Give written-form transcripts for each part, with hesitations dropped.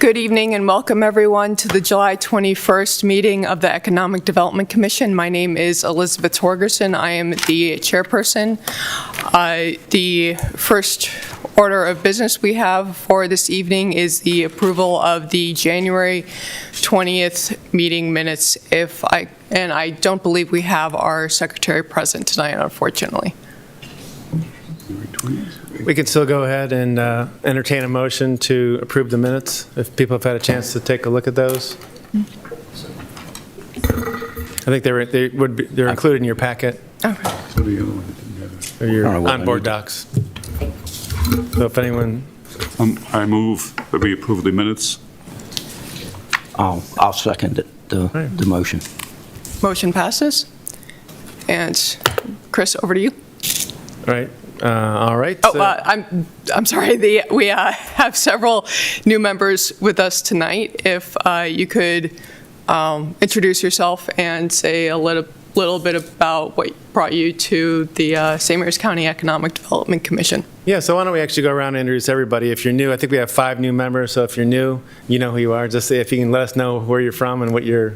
Good evening and welcome everyone to the July 21st meeting of the Economic Development Commission. My name is Elizabeth Torgerson. I am the chairperson. The first order of business we have for this evening is the approval of the January 20th meeting minutes. And I don't believe we have our secretary present tonight, unfortunately. We can still go ahead and entertain a motion to approve the minutes if people have had a chance to take a look at those. I think they're included in your packet. Okay. Or your onboard docs. So if anyone, I move that we approve the minutes. I'll second it, the motion. Motion passes. And Chris, over to you. all right. All right. Oh, I'm sorry. We have several new members with us tonight. If you could introduce yourself and say a little bit about what brought you to the St. Mary's County Economic Development Commission. Yeah, so why don't we actually go around and introduce everybody. If you're new, I think we have 5 new members, so if you're new, you know who you are. Just if you can let us know where you're from and where you're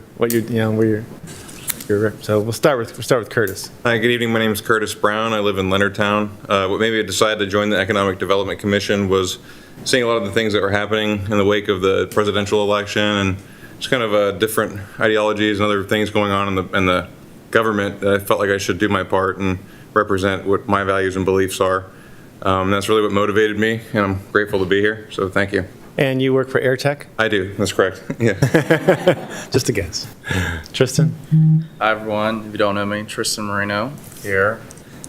so we'll start with Curtis. Hi, good evening. My name is Curtis Brown. I live in Leonardtown. What made me decide to join the Economic Development Commission was seeing a lot of the things that were happening in the wake of the presidential election and just kind of different ideologies and other things going on in the government that I felt like I should do my part and represent what my values and beliefs are. That's really what motivated me, and I'm grateful to be here, so thank you. And you work for AirTech? I do, that's correct. Yeah. Just a guess. Tristan? Hi everyone, if you don't know me, Tristan Marino here.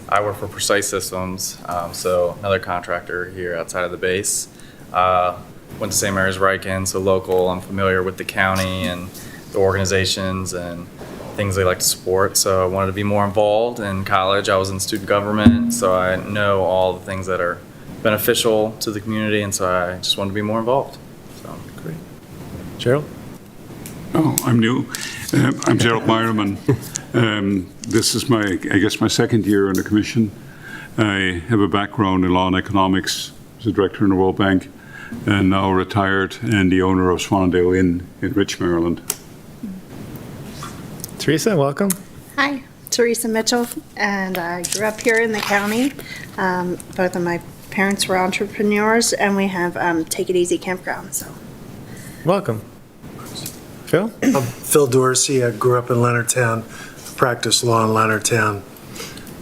I work for Precise Systems, so another contractor here outside of the base. Went to St. Mary's Riken, so local. I'm familiar with the county and the organizations and things they like to support, so I wanted to be more involved. In college, I was in student government, so I know all the things that are beneficial to the community, and so I just wanted to be more involved. So Great. Gerald? Oh, I'm new. I'm Gerald Meyerman. This is my second year on the commission. I have a background in law and economics. I was a director in the World Bank, and now retired and the owner of Swannondale Inn in Rich, Maryland. Teresa, welcome. Hi, Teresa Mitchell, and I grew up here in the county. Both of my parents were entrepreneurs, and we have Take It Easy Campground. So, Welcome. Phil? I'm Phil Dorsey. I grew up in Leonardtown, practiced law in Leonardtown,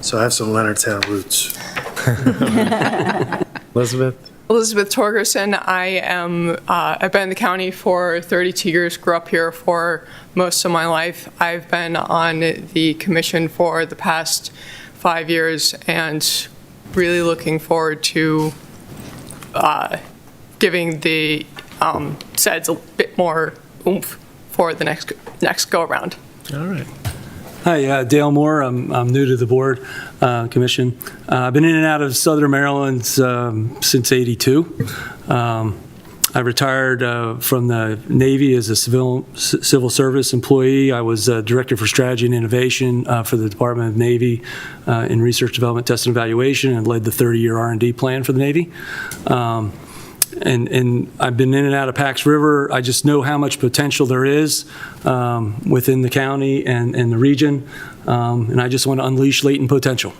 so I have some Leonardtown roots. Elizabeth Torgerson. I've been in the county for 32 years, grew up here for most of my life. I've been on the commission for the past 5 years and really looking forward to giving the SEDS a bit more oomph for the next go-around. All right. Hi, Dale Moore. I'm new to the board commission. I've been in and out of Southern Maryland since '82. I retired from the Navy as a civil service employee. I was Director for Strategy and Innovation for the Department of Navy in Research, Development, Test, and Evaluation, and led the 30-year R&D plan for the Navy. And I've been in and out of Pax River. I just know how much potential there is within the county and the region, and I just want to unleash latent potential.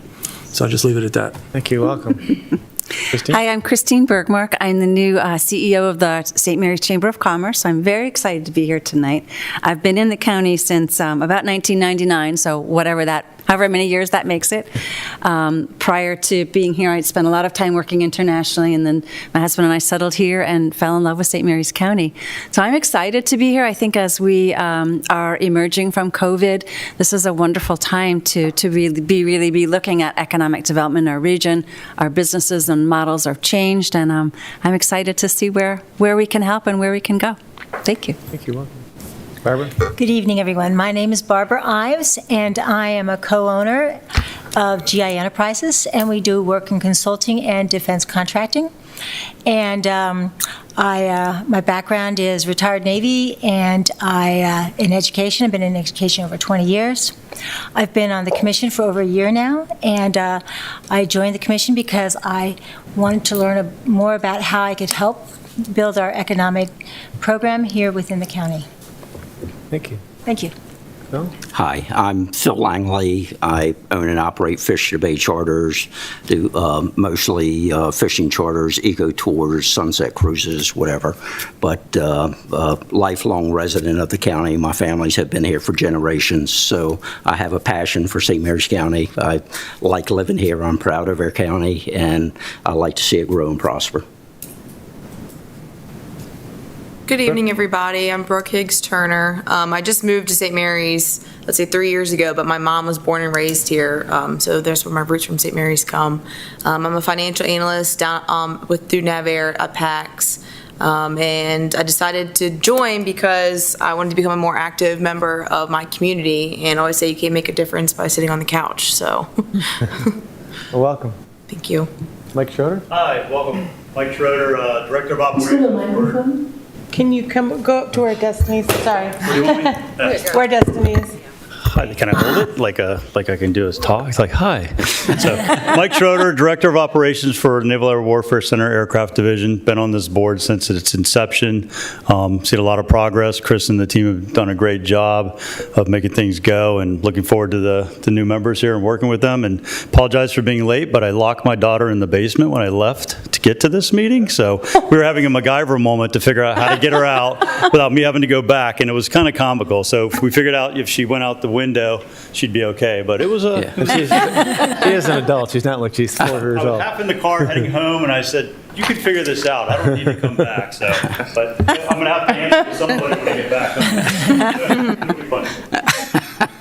So I'll just leave it at that. Thank you. Welcome. Christine? Hi, I'm Christine Bergmark. I'm the new CEO of the St. Mary's Chamber of Commerce. I'm very excited to be here tonight. I've been in the county since about 1999, so however many years that makes it. Prior to being here, I'd spent a lot of time working internationally, and then my husband and I settled here and fell in love with St. Mary's County. So I'm excited to be here. I think as we are emerging from COVID, this is a wonderful time to really be looking at economic development in our region. Our businesses and models are changed, and I'm excited to see where we can help and where we can go. Thank you. Thank you. Welcome. Barbara? Good evening, everyone. My name is Barbara Ives, and I am a co-owner of GI Enterprises, and we do work in consulting and defense contracting. And my background is retired Navy, and in education. I've been in education over 20 years. I've been on the commission for over a year now, and I joined the commission because I wanted to learn more about how I could help build our economic program here within the county. Thank you. Thank you. Phil? Hi, I'm Phil Langley. I own and operate Fish to Bay Charters, do mostly fishing charters, eco tours, sunset cruises, whatever. But lifelong resident of the county. My families have been here for generations, so I have a passion for St. Mary's County. I like living here. I'm proud of our county, and I like to see it grow and prosper. Good evening, everybody. I'm Brooke Higgs Turner. I just moved to St. Mary's, let's say 3 years ago, but my mom was born and raised here, so that's where my roots from St. Mary's come. I'm a financial analyst down, through NavAir at PAX, and I decided to join because I wanted to become a more active member of my community, and I always say you can't make a difference by sitting on the couch, so. Well, welcome. Thank you. Mike Schroeder? Hi, welcome. Mike Schroeder, Director of Operations. Can you go up to where Destiny's, sorry. Where do you want me? Where Destiny is. Hi, can I hold it like I can do is talk? It's like, hi. So, Mike Schroeder, Director of Operations for Naval Air Warfare Center Aircraft Division. Been on this board since its inception. Seen a lot of progress. Chris and the team have done a great job of making things go, and looking forward to the new members here and working with them. And apologize for being late, but I locked my daughter in the basement when I left to get to this meeting. So we were having a MacGyver moment to figure out how to get her out without me having to go back, and it was kind of comical. So we figured out if she went out the window, she'd be okay. But it was a. Yeah. She is an adult. She's not like she's 4 years I was old. half in the car heading home, and I said, "You can figure this out. I don't need to come back." So, but I'm gonna have to answer to somebody when I get back. It'll be fun.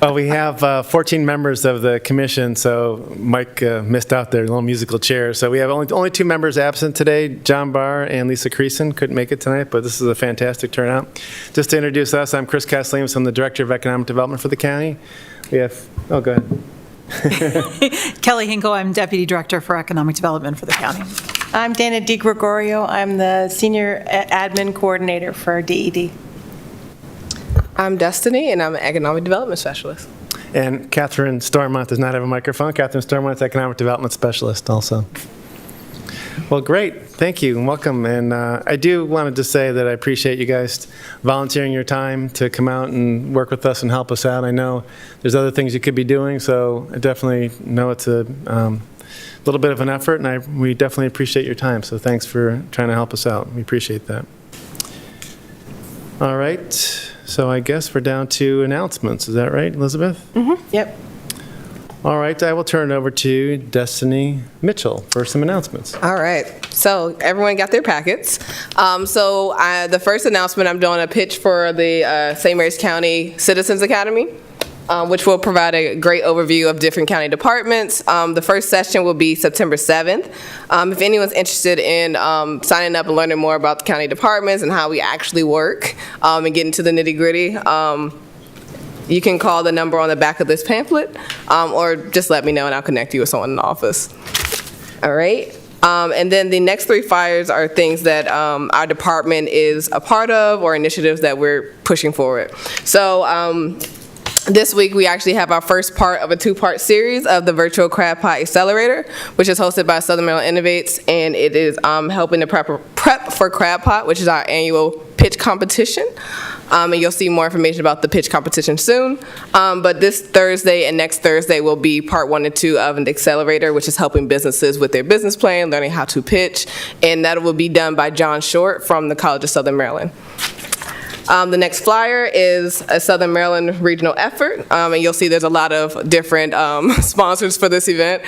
Well, we have 14 members of the commission, so Mike missed out their little musical chair. So we have only 2 members absent today, John Barr and Lisa Creason. Couldn't make it tonight, but this is a fantastic turnout. Just to introduce us, I'm Chris Castellanos. I'm the Director of Economic Development for the county. We have, oh, go ahead. Kelly Hinkle, I'm Deputy Director for Economic Development for the county. I'm Dana DiGregorio. I'm the Senior Admin Coordinator for DED. I'm Destiny, and I'm an Economic Development Specialist. And Catherine Stormont does not have a microphone. Catherine Stormont's Economic Development Specialist also. Well, great. Thank you and welcome. And I do wanted to say that I appreciate you guys volunteering your time to come out and work with us and help us out. I know there's other things you could be doing, so I definitely know it's a little bit of an effort, and we definitely appreciate your time. So thanks for trying to help us out. We appreciate that. All right. So I guess we're down to announcements. Is that right, Elizabeth? Mm-hmm. Yep. All right, I will turn it over to Destiny Mitchell for some announcements. All right. So everyone got their packets. The first announcement, I'm doing a pitch for the St. Mary's County Citizens Academy, which will provide a great overview of different county departments. The first session will be September 7th. If anyone's interested in signing up and learning more about the county departments and how we actually work and get into the nitty-gritty, you can call the number on the back of this pamphlet, or just let me know and I'll connect you with someone in the office. All right. And then the next 3 flyers are things that our department is a part of or initiatives that we're pushing forward. So this week, we actually have our first part of a 2-part series of the Virtual Crab Pot Accelerator, which is hosted by Southern Maryland Innovates, and it is helping to prep for Crab Pot, which is our annual pitch competition. And you'll see more information about the pitch competition soon. But this Thursday and next Thursday will be part 1 and 2 of an accelerator, which is helping businesses with their business plan, learning how to pitch, and that will be done by John Short from the College of Southern Maryland. The next flyer is a Southern Maryland regional effort, and you'll see there's a lot of different sponsors for this event.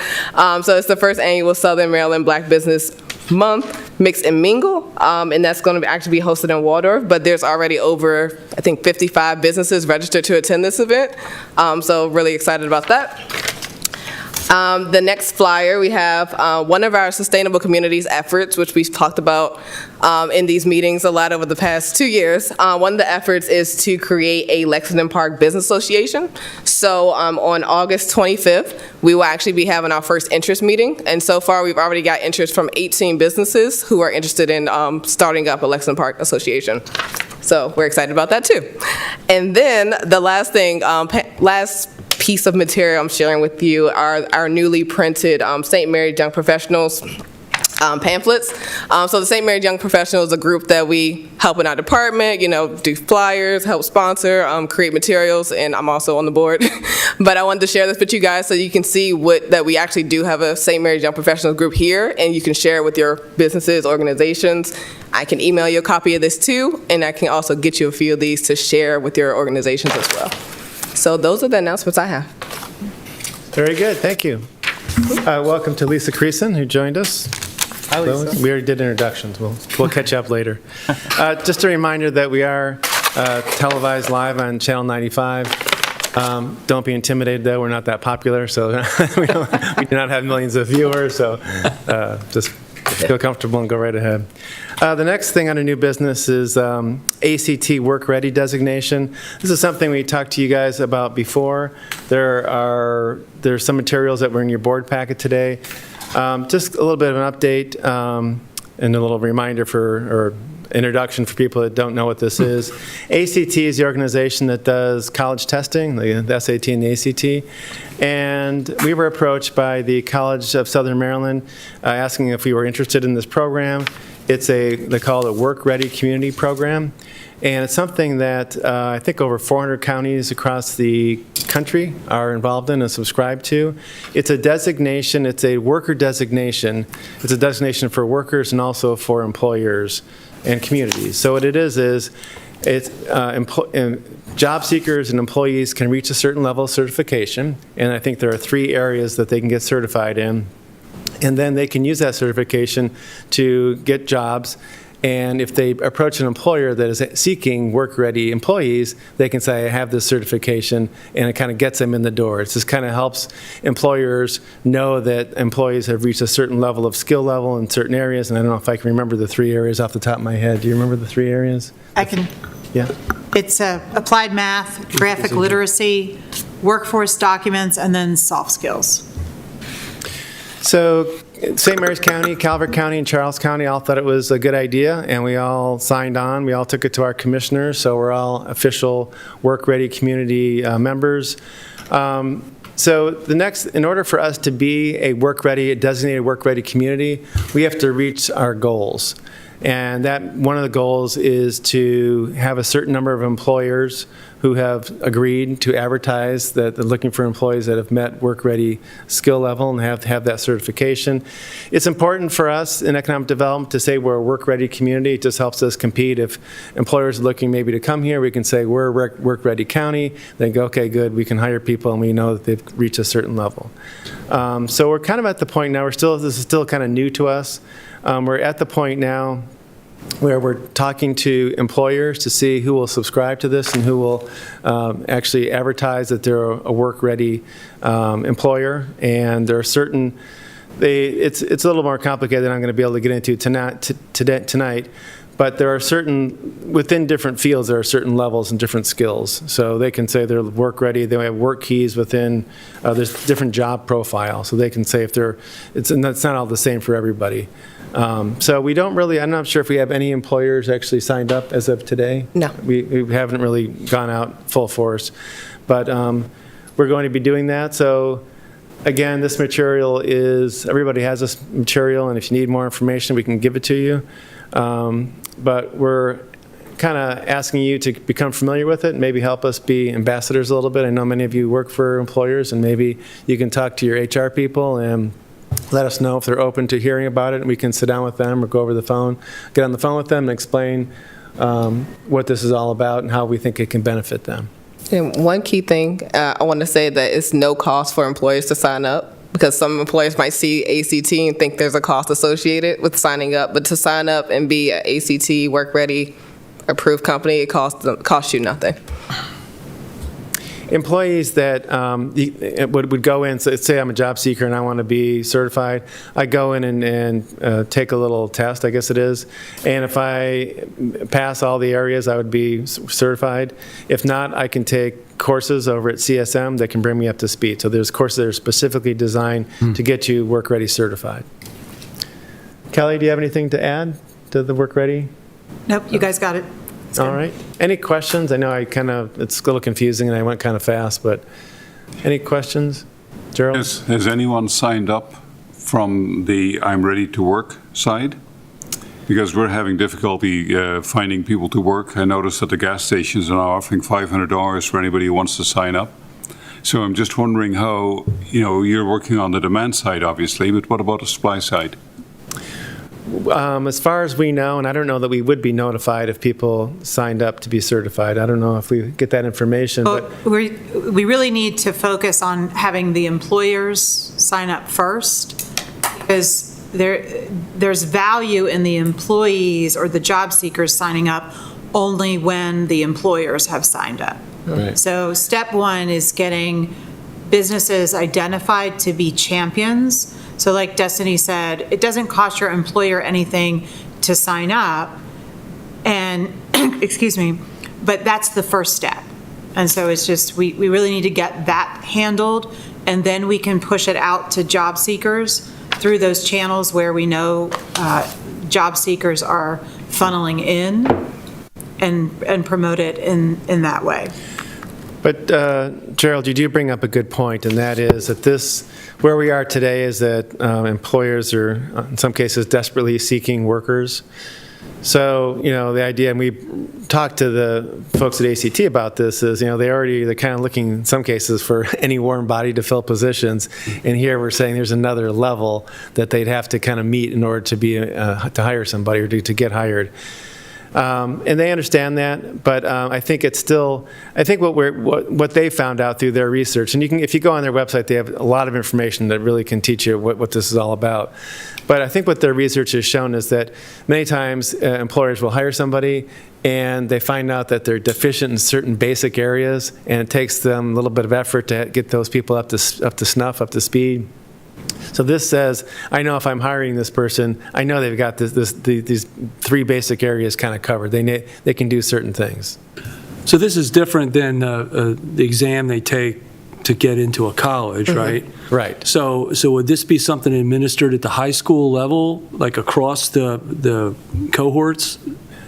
So it's the first annual Southern Maryland Black Business Month Mix and Mingle, and that's going to actually be hosted in Waldorf, but there's already over, I think, 55 businesses registered to attend this event, so really excited about that. The next flyer, we have one of our sustainable communities efforts, which we've talked about in these meetings a lot over the past 2 years. One of the efforts is to create a Lexington Park Business Association. So on August 25th, we will actually be having our first interest meeting. And so far, we've already got interest from 18 businesses who are interested in starting up a Lexington Park Association. So we're excited about that too. And then the last thing, last piece of material I'm sharing with you are our newly printed St. Mary's Young Professionals pamphlets. So the St. Mary's Young Professionals is a group that we help in our department, do flyers, help sponsor, create materials, and I'm also on the board. But I wanted to share this with you guys so you can see that we actually do have a St. Mary's Young Professionals group here, and you can share it with your businesses, organizations. I can email you a copy of this too, and I can also get you a few of these to share with your organizations as well. So those are the announcements I have. Very good, thank you. Welcome to Lisa Creason, who joined us. Hi, Lisa. We already did introductions. We'll catch up later. Just a reminder that we are televised live on Channel 95. Don't be intimidated, though. We're not that popular, so we do not have millions of viewers. So just feel comfortable and go right ahead. The next thing under new business is ACT Work Ready designation. This is something we talked to you guys about before. There's some materials that were in your board packet today. Just a little bit of an update and a little reminder or introduction for people that don't know what this is. ACT is the organization that does college testing, the SAT and the ACT. And we were approached by the College of Southern Maryland asking if we were interested in this program. They call it a Work Ready Community Program. And it's something that I think over 400 counties across the country are involved in and subscribe to. It's a designation, it's a worker designation. It's a designation for workers and also for employers and communities. So what it is it's job seekers and employees can reach a certain level of certification, and I think there are 3 areas that they can get certified in. And then they can use that certification to get jobs. And if they approach an employer that is seeking work-ready employees, they can say, I have this certification, and it kind of gets them in the door. It just kind of helps employers know that employees have reached a certain level of skill level in certain areas. And I don't know if I can remember the 3 areas off the top of my head. Do you remember the 3 areas? I can. Yeah. It's applied math, graphic literacy, workforce documents, and then soft skills. So St. Mary's County, Calvert County, and Charles County all thought it was a good idea, and we all signed on. We all took it to our commissioners, so we're all official work-ready community members. So in order for us to be a designated work-ready community, we have to reach our goals. And one of the goals is to have a certain number of employers who have agreed to advertise that they're looking for employees that have met work-ready skill level and have that certification. It's important for us in economic development to say we're a work-ready community. It just helps us compete. If employers are looking maybe to come here, we can say we're a work-ready county. They go, okay, good, we can hire people and we know that they've reached a certain level. So we're kind of at the point now, this is still kind of new to us. We're at the point now where we're talking to employers to see who will subscribe to this and who will actually advertise that they're a work-ready employer. And there are certain, it's a little more complicated than I'm going to be able to get into tonight. But there are within different fields, there are certain levels and different skills. So they can say they're work ready. They have work keys within, there's different job profiles. So they can say and that's not all the same for everybody. So we don't really, I'm not sure if we have any employers actually signed up as of today. No. We haven't really gone out full force. But we're going to be doing that. So again, this material everybody has this material, and if you need more information, we can give it to you. But we're kind of asking you to become familiar with it and maybe help us be ambassadors a little bit. I know many of you work for employers, and maybe you can talk to your HR people and let us know if they're open to hearing about it, and we can sit down with them or get on the phone with them and explain what this is all about and how we think it can benefit them. And one key thing I want to say that it's no cost for employers to sign up, because some employers might see ACT and think there's a cost associated with signing up. But to sign up and be an ACT Work Ready approved company, it costs you nothing. Employees that would go in, so say I'm a job seeker and I want to be certified, I go in and take a little test, I guess it is, and if I pass all the areas, I would be certified. If not, I can take courses over at CSM that can bring me up to speed. So there's courses that are specifically designed to get you Work Ready certified. Kelly, do you have anything to add to the Work Ready? Nope, you guys got it. All right. Any questions? I know it's a little confusing and I went kind of fast, but any questions? Gerald? Has anyone signed up from the I'm ready to work side? Because we're having difficulty finding people to work. I noticed that the gas stations are now offering $500 for anybody who wants to sign up. So I'm just wondering how, you're working on the demand side, obviously, but what about the supply side? As far as we know, and I don't know that we would be notified if people signed up to be certified. I don't know if we get that information, but We really need to focus on having the employers sign up first, because there's value in the employees or the job seekers signing up only when the employers have signed up. Right. So step one is getting businesses identified to be champions. So like Destiny said, it doesn't cost your employer anything to sign up, and, excuse me, but that's the first step. And so it's just, we really need to get that handled, and then we can push it out to job seekers through those channels where we know job seekers are funneling in, and promote it in that way. But Gerald, you do bring up a good point, and that is that where we are today is that employers are, in some cases, desperately seeking workers. So, the idea, and we talked to the folks at ACT about this, is, they're kind of looking, in some cases, for any warm body to fill positions. And here we're saying there's another level that they'd have to kind of meet in order to be, to hire somebody or to get hired. And they understand that, but I think it's still, I think what they found out through their research, and if you go on their website, they have a lot of information that really can teach you what this is all about. But I think what their research has shown is that many times employers will hire somebody and they find out that they're deficient in certain basic areas, and it takes them a little bit of effort to get those people up to snuff, up to speed. So this says, I know if I'm hiring this person, I know they've got these three basic areas kind of covered. They can do certain things. So this is different than the exam they take to get into a college, right? Right. So would this be something administered at the high school level, like across the cohorts?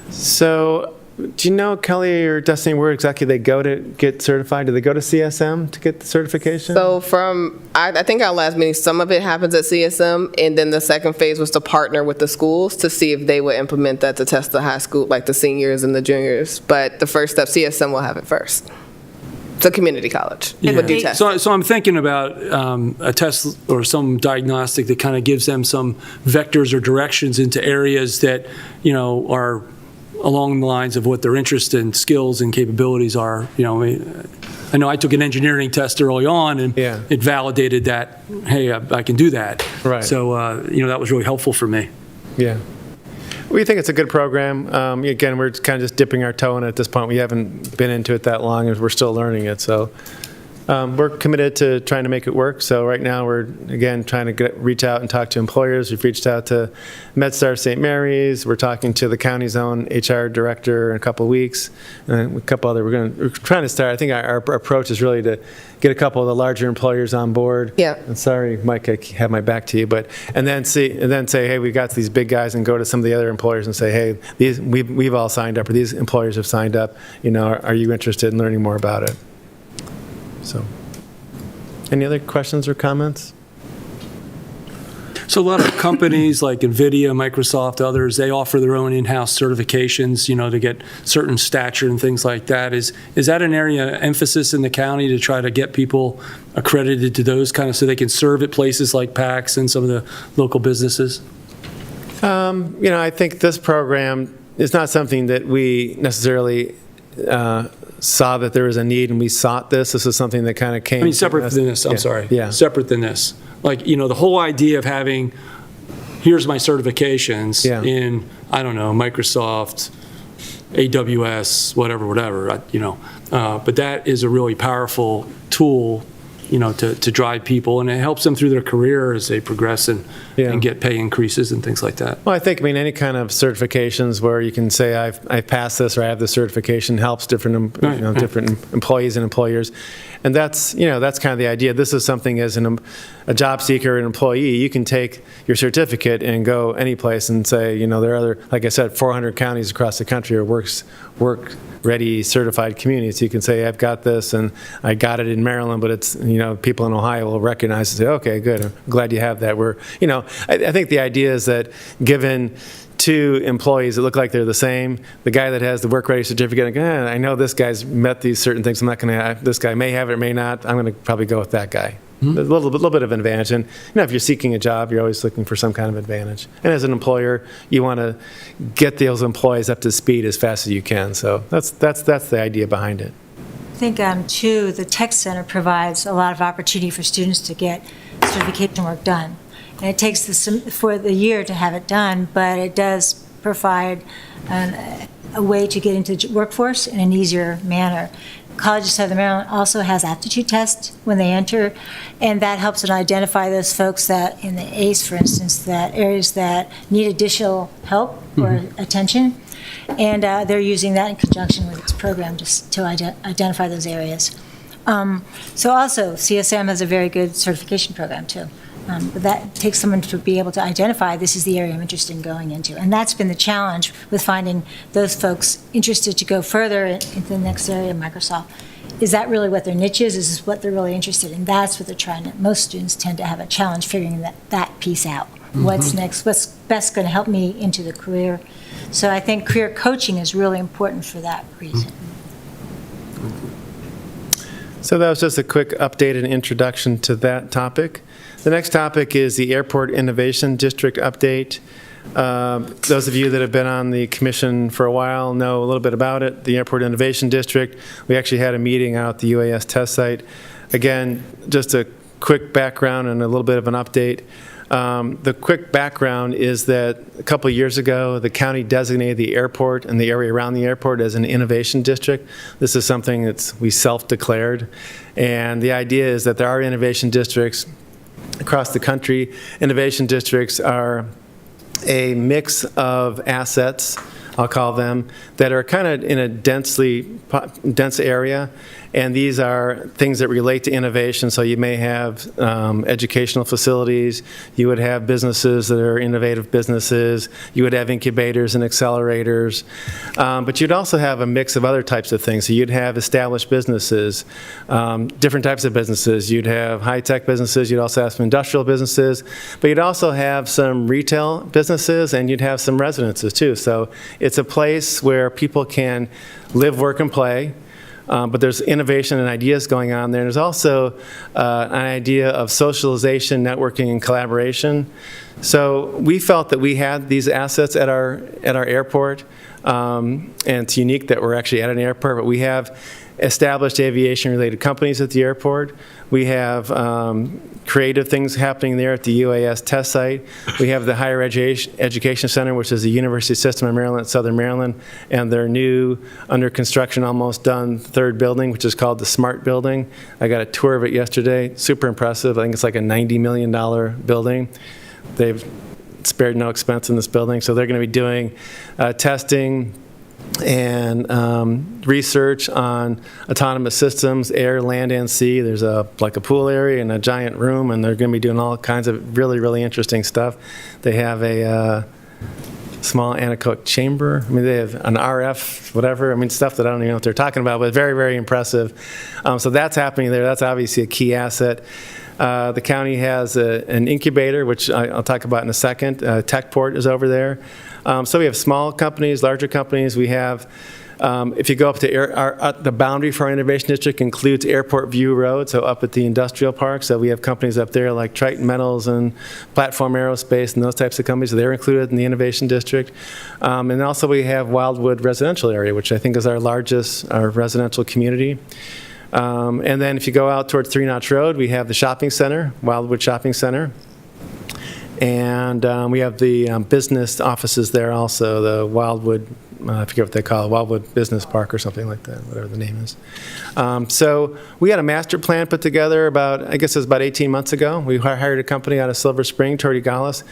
So do you know, Kelly or Destiny, where exactly they go to get certified? Do they go to CSM to get the certification? So I think our last meeting, some of it happens at CSM, and then the second phase was to partner with the schools to see if they would implement that to test the high school, like the seniors and the juniors. But the first step, CSM will have it first. It's a community college. It would do testing. So I'm thinking about a test or some diagnostic that kind of gives them some vectors or directions into areas that, are along the lines of what their interest and skills and capabilities are. I know I took an engineering test early on, and it validated that, hey, I can do that. Right. So, that was really helpful for me. Yeah. We think it's a good program. Again, we're kind of just dipping our toe in it at this point. We haven't been into it that long, and we're still learning it. So we're committed to trying to make it work. So right now we're, again, trying to reach out and talk to employers. We've reached out to MedStar St. Mary's. We're talking to the county's own HR director in a couple of weeks. And a couple other, we're trying to start. I think our approach is really to get a couple of the larger employers on board. Yeah. And sorry, Mike, I have my back to you, and then say, hey, we've got these big guys, and go to some of the other employers and say, hey, we've all signed up, or these employers have signed up. Are you interested in learning more about it? So, any other questions or comments? So a lot of companies like NVIDIA, Microsoft, others, they offer their own in-house certifications, to get certain stature and things like that. Is that an area of emphasis in the county to try to get people accredited to those kind of, so they can serve at places like PAX and some of the local businesses? I think this program is not something that we necessarily saw that there was a need and we sought this. This is something that kind of came. Separate than this, I'm sorry. Yeah. Separate than this. Like, the whole idea of having, here's my certifications in, I don't know, Microsoft, AWS, whatever, but that is a really powerful tool, to drive people, and it helps them through their career as they progress and get pay increases and things like that. Well, I think, any kind of certifications where you can say I've passed this or I have the certification helps different, different employees and employers. And that's, that's kind of the idea. This is something as a job seeker, an employee, you can take your certificate and go any place and say, there are other, like I said, 400 counties across the country are work-ready certified communities. You can say, I've got this, and I got it in Maryland, but it's, people in Ohio will recognize and say, okay, good, I'm glad you have that. I think the idea is that given two employees that look like they're the same, the guy that has the work-ready certificate, I know this guy's met these certain things, I'm not going to, this guy may have it or may not, I'm going to probably go with that guy. A little bit of an advantage. And if you're seeking a job, you're always looking for some kind of advantage. And as an employer, you want to get those employees up to speed as fast as you can. So that's the idea behind it. I think, too, the Tech Center provides a lot of opportunity for students to get certification work done. And it takes for the year to have it done, but it does provide a way to get into the workforce in an easier manner. College of Southern Maryland also has aptitude tests when they enter, and that helps them identify those folks that, in the ACE, for instance, that areas that need additional help or attention, and they're using that in conjunction with its program just to identify those areas. So also, CSM has a very good certification program, too. But that takes someone to be able to identify this is the area I'm interested in going into. And that's been the challenge with finding those folks interested to go further into the next area of Microsoft. Is that really what their niche is? Is this what they're really interested in? That's what they're trying to, most students tend to have a challenge figuring that piece out. What's next? What's best going to help me into the career? So I think career coaching is really important for that reason. So that was just a quick update and introduction to that topic. The next topic is the Airport Innovation District update. Those of you that have been on the commission for a while know a little bit about it. The Airport Innovation District, we actually had a meeting out at the UAS test site. Again, just a quick background and a little bit of an update. The quick background is that a couple of years ago, the county designated the airport and the area around the airport as an innovation district. This is something that we self-declared. And the idea is that there are innovation districts across the country. Innovation districts are a mix of assets, I'll call them, that are kind of in a dense area. And these are things that relate to innovation. So you may have educational facilities. You would have businesses that are innovative businesses. You would have incubators and accelerators. But you'd also have a mix of other types of things. So you'd have established businesses, different types of businesses. You'd have high-tech businesses. You'd also have some industrial businesses. But you'd also have some retail businesses, and you'd have some residences, too. So it's a place where people can live, work, and play. But there's innovation and ideas going on there. And there's also an idea of socialization, networking, and collaboration. So we felt that we had these assets at our airport, and it's unique that we're actually at an airport, but we have established aviation-related companies at the airport. We have creative things happening there at the UAS test site. We have the Higher Education Center, which is the University System of Maryland at Southern Maryland, and their new, under construction, almost done, third building, which is called the SMART Building. I got a tour of it yesterday. Super impressive. I think it's like a $90 million building. They've spared no expense in this building, so they're going to be doing testing and research on autonomous systems, air, land, and sea. There's like a pool area and a giant room, and they're going to be doing all kinds of really, really interesting stuff. They have a small anechoic chamber. I mean, they have an RF, whatever. I mean, stuff that I don't even know what they're talking about, but very, very impressive. So that's happening there. That's obviously a key asset. The county has an incubator, which I'll talk about in a second. Techport is over there. So we have small companies, larger companies. We have, if you go up to the boundary for our innovation district includes Airport View Road, so up at the industrial park. So we have companies up there like Triton Metals and Platform Aerospace and those types of companies. So they're included in the innovation district. And also we have Wildwood Residential Area, which I think is our largest residential community. And then if you go out towards 3 Notch Road, we have the shopping center, Wildwood Shopping Center. And we have the business offices there also, the Wildwood I forget what they call it, Wildwood Business Park or something like that, whatever the name is. So we had a master plan put together about, I guess it was about 18 months ago. We hired a company out of Silver Spring, Tortigalis,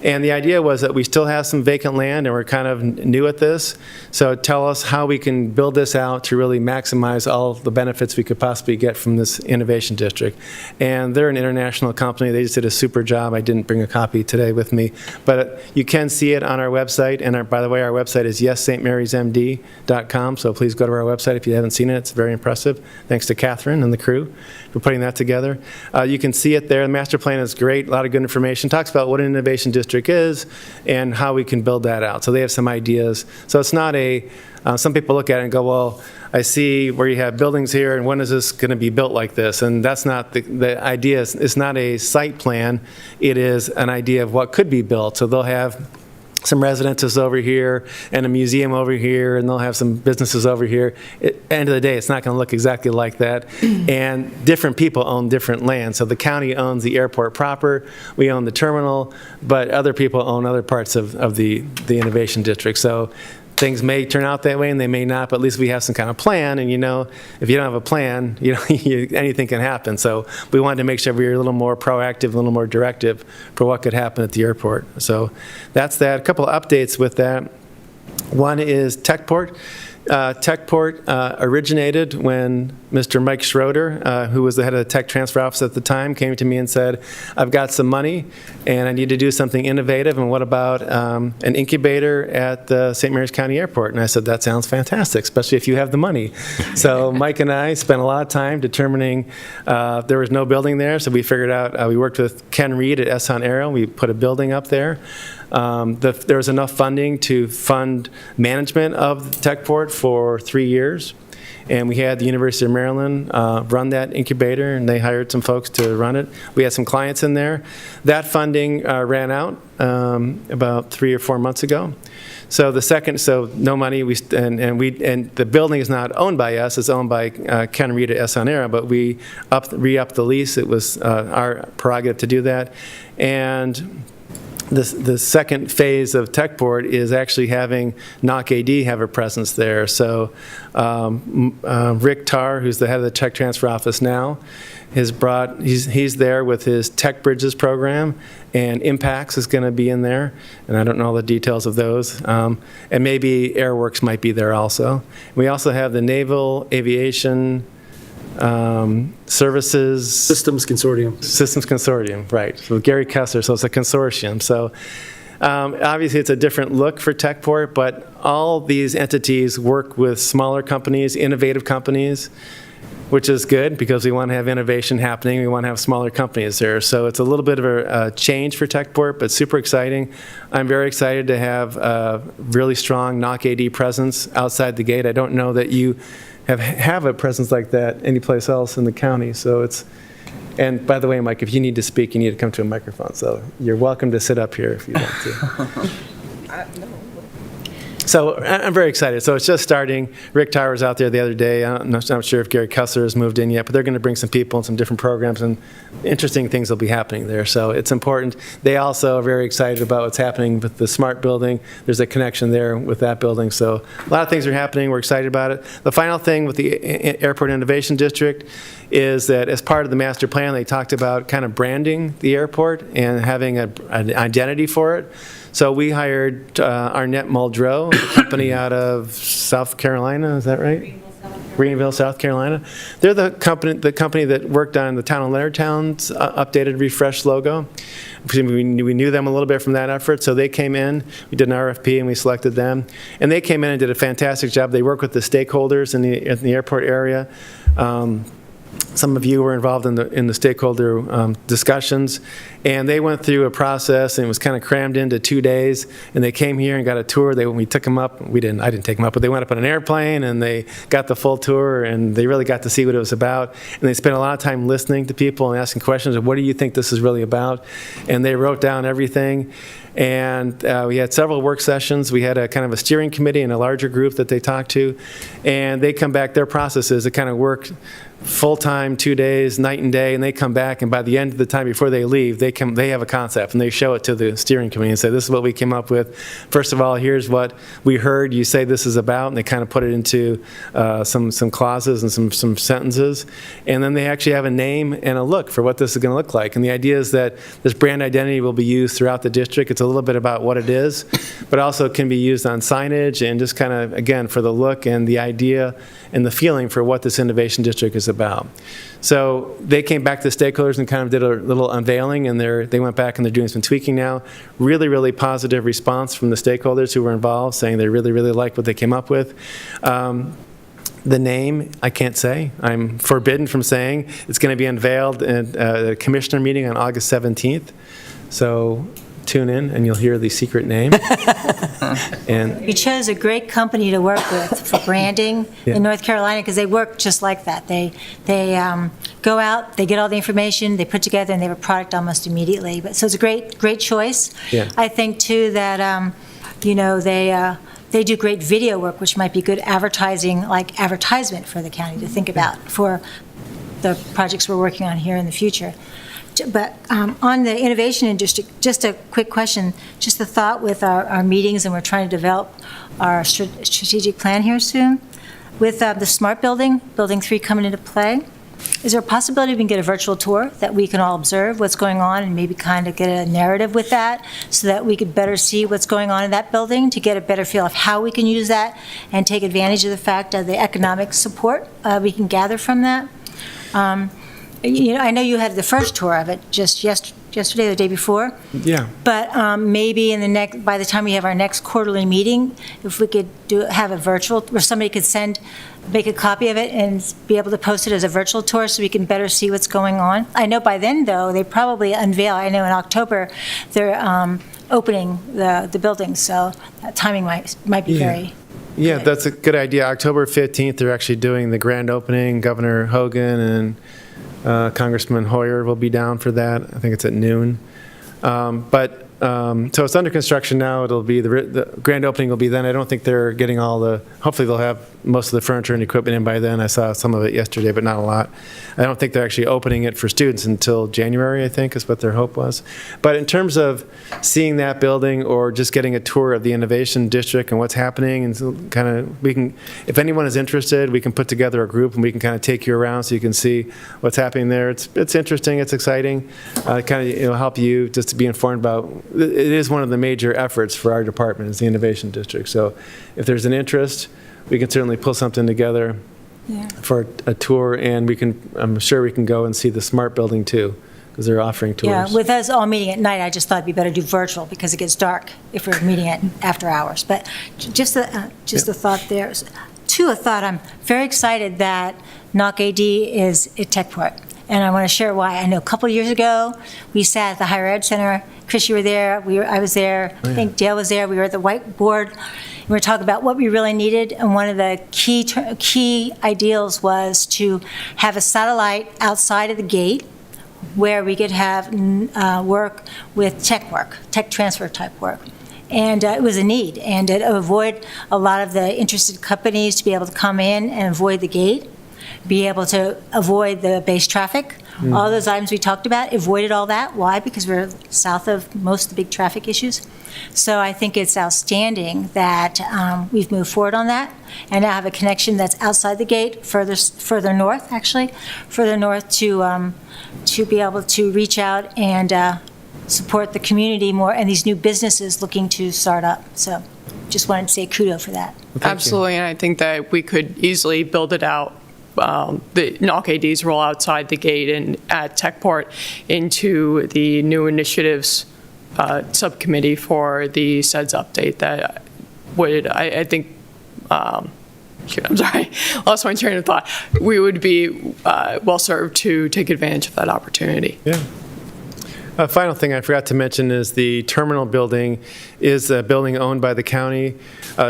and the idea was that we still have some vacant land and we're kind of new at this. So tell us how we can build this out to really maximize all the benefits we could possibly get from this innovation district. And they're an international company. They just did a super job. I didn't bring a copy today with me, but you can see it on our website. And by the way, our website is yesstmarysmd.com. So please go to our website if you haven't seen it. It's very impressive. Thanks to Catherine and the crew for putting that together. You can see it there. The master plan is great. A lot of good information. Talks about what an innovation district is and how we can build that out. So they have some ideas. So it's not a, some people look at it and go, well, I see where you have buildings here, and when is this going to be built like this? And that's not the idea. It's not a site plan. It is an idea of what could be built. So they'll have some residences over here and a museum over here, and they'll have some businesses over here. At the end of the day, it's not going to look exactly like that. And different people own different land. So the county owns the airport proper, we own the terminal, but other people own other parts of the innovation district. So things may turn out that way and they may not, but at least we have some kind of plan. And if you don't have a plan, anything can happen. So we wanted to make sure we were a little more proactive, a little more directive for what could happen at the airport. So that's that. A couple of updates with that. One is Techport. Techport originated when Mr. Mike Schroeder, who was the head of the tech transfer office at the time, came to me and said, I've got some money and I need to do something innovative, and what about an incubator at the St. Mary's County Airport? And I said, that sounds fantastic, especially if you have the money. So Mike and I spent a lot of time determining there was no building there, so we figured out, we worked with Ken Reed at Esson Aero, we put a building up there. There was enough funding to fund management of Techport for 3 years. And we had the University of Maryland run that incubator, and they hired some folks to run it. We had some clients in there. That funding ran out about 3 or 4 months ago. So no money. And the building is not owned by us. It's owned by Ken Reed at Esson Aero, but we re-upped the lease. It was our prerogative to do that. And the second phase of Techport is actually having NOC AD have a presence there. So Rick Tarr, who's the head of the Tech Transfer Office now, he's there with his Tech Bridges program, and Impacts is going to be in there, and I don't know all the details of those. And maybe Airworks might be there also. We also have the Naval Aviation Services Systems Consortium, right. So Gary Kessler, so it's a consortium. So obviously it's a different look for Techport, but all these entities work with smaller companies, innovative companies, which is good because we want to have innovation happening. We want to have smaller companies there. So it's a little bit of a change for Techport, but super exciting. I'm very excited to have a really strong NOC AD presence outside the gate. I don't know that you have a presence like that anyplace else in the county. So and by the way, Mike, if you need to speak, you need to come to a microphone. So you're welcome to sit up here if you want to. So I'm very excited. So it's just starting. Rick Tarr was out there the other day. I'm not sure if Gary Kessler has moved in yet, but they're going to bring some people and some different programs, and interesting things will be happening there. So it's important. They also are very excited about what's happening with the SMART building. There's a connection there with that building. So a lot of things are happening. We're excited about it. The final thing with the Airport Innovation District is that as part of the master plan, they talked about kind of branding the airport and having an identity for it. So we hired Arnett Muldrow, a company out of South Carolina, is that right? Greenville, South Carolina. They're the company that worked on the town of Leonardtown's updated, refreshed logo. We knew them a little bit from that effort, so they came in. We did an RFP and we selected them, and they came in and did a fantastic job. They work with the stakeholders in the airport area. Some of you were involved in the stakeholder discussions, and they went through a process, and it was kind of crammed into 2 days. And they came here and got a tour. We took them up. I didn't take them up, but they went up on an airplane and they got the full tour, and they really got to see what it was about. And they spent a lot of time listening to people and asking questions of, what do you think this is really about? And they wrote down everything. And we had several work sessions. We had a kind of a steering committee and a larger group that they talked to, and they come back. Their process is to kind of work full-time, 2 days, night and day, and they come back, and by the end of the time before they leave, they have a concept, and they show it to the steering committee and say, this is what we came up with. First of all, here's what we heard you say this is about, and they kind of put it into some clauses and some sentences, and then they actually have a name and a look for what this is going to look like. And the idea is that this brand identity will be used throughout the district. It's a little bit about what it is, but also can be used on signage and just kind of, again, for the look and the idea and the feeling for what this innovation district is about. So they came back to the stakeholders and kind of did a little unveiling, and they went back and they're doing some tweaking now. Really, really positive response from the stakeholders who were involved, saying they really, really like what they came up with. The name, I can't say. I'm forbidden from saying. It's going to be unveiled at a commissioner meeting on August 17th. So tune in and you'll hear the secret name. And You chose a great company to work with for branding in North Carolina, because they work just like that. They go out, they get all the information, they put together, and they have a product almost immediately. So it's a great choice. Yeah. I think too that they do great video work, which might be good advertisement for the county to think about for the projects we're working on here in the future. But on the innovation district, just a quick question, just a thought with our meetings, and we're trying to develop our strategic plan here soon. With the smart building 3 coming into play, is there a possibility we can get a virtual tour that we can all observe what's going on and maybe kind of get a narrative with that, so that we could better see what's going on in that building, to get a better feel of how we can use that and take advantage of the fact of the economic support we can gather from that? I know you had the first tour of it just yesterday or the day before. yeah. But maybe by the time we have our next quarterly meeting, if we could have a virtual, where somebody could make a copy of it and be able to post it as a virtual tour, so we can better see what's going on. I know by then, though, they probably unveil. I know in October they're opening the building, so that timing might be very. Yeah, that's a good idea. October 15th, they're actually doing the grand opening. Governor Hogan and Congressman Hoyer will be down for that. I think it's at noon. So it's under construction now. It'll be the grand opening will be then. I don't think they're getting hopefully they'll have most of the furniture and equipment in by then. I saw some of it yesterday, but not a lot. I don't think they're actually opening it for students until January, I think, is what their hope was. But in terms of seeing that building or just getting a tour of the Innovation District and what's happening, and so kind of if anyone is interested, we can put together a group and we can kind of take you around so you can see what's happening there. It's interesting, it's exciting. Kind of help you just to be informed about. It is one of the major efforts for our department is the Innovation District. So if there's an interest, we can certainly pull something together for a tour, and I'm sure we can go and see the smart building too, because they're offering tours. Yeah, with us all meeting at night, I just thought it'd be better to do virtual because it gets dark if we're meeting at after hours. But just a thought there. A thought, I'm very excited that Knock AD is at Techport. And I want to share why. I know a couple of years ago, we sat at the Higher Ed Center. Chris, you were there. I was there. I think Dale was there. We were at the whiteboard. We were talking about what we really needed. And one of the key ideals was to have a satellite outside of the gate where we could have work with tech transfer type work. And it was a need. And to avoid a lot of the interested companies to be able to come in and avoid the gate, be able to avoid the base traffic, all those items we talked about, avoided all that. Why? Because we're south of most of the big traffic issues. So I think it's outstanding that we've moved forward on that, and now have a connection that's outside the gate, further north to be able to reach out and support the community more, and these new businesses looking to start up. So just wanted to say kudos for that. Absolutely, and I think that we could easily build it out. The Knock ADs roll outside the gate and at Techport into the new initiatives subcommittee for the SEDS update. That would, I think, I'm sorry, lost my train of thought. We would be well served to take advantage of that opportunity. Yeah. A final thing I forgot to mention is the terminal building is a building owned by the county.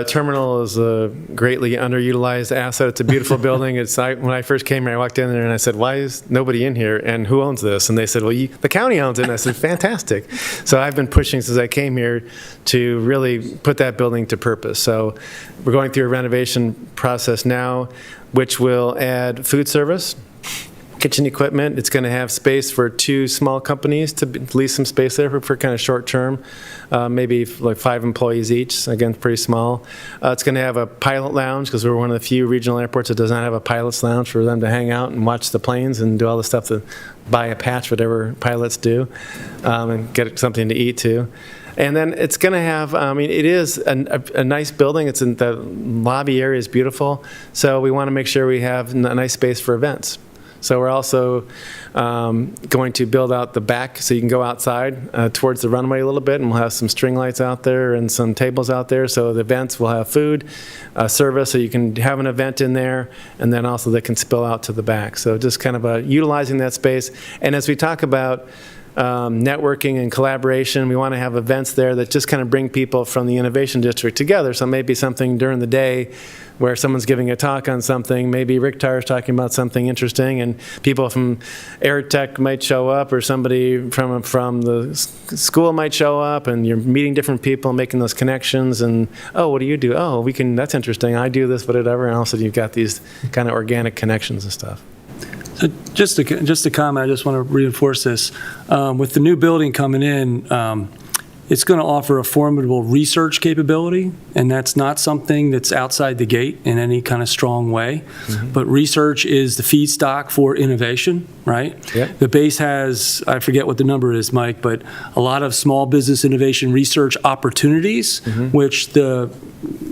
Terminal is a greatly underutilized asset. It's a beautiful building. When I first came here, I walked in there and I said, why is nobody in here, and who owns this? And they said, well, the county owns it. And I said, fantastic. So I've been pushing since I came here to really put that building to purpose. So we're going through a renovation process now, which will add food service, kitchen equipment. It's going to have space for 2 small companies to lease some space there for kind of short term, maybe like 5 employees each. Again, pretty small. It's going to have a pilot lounge because we're one of the few regional airports that does not have a pilot's lounge for them to hang out and watch the planes and do all the stuff that buy a patch, whatever pilots do, and get something to eat too. And then it's going to have, it is a nice building. It's in the lobby area is beautiful. So we want to make sure we have a nice space for events. So we're also going to build out the back so you can go outside towards the runway a little bit, and we'll have some string lights out there and some tables out there. So the events will have food, service, so you can have an event in there, and then also they can spill out to the back. So just kind of utilizing that space. And as we talk about networking and collaboration, we want to have events there that just kind of bring people from the Innovation District together. So maybe something during the day where someone's giving a talk on something, maybe Rick Tyer's talking about something interesting, and people from AirTech might show up, or somebody from the school might show up, and you're meeting different people, making those connections, and, oh, what do you do? Oh, that's interesting. I do this, whatever, and also you've got these kind of organic connections and stuff. So just to comment, I just want to reinforce this. With the new building coming in, it's going to offer a formidable research capability, and that's not something that's outside the gate in any kind of strong way. Mm-hmm. But research is the feedstock for innovation, right? Yep. The base has, I forget what the number is, Mike, but a lot of small business innovation research opportunities, which the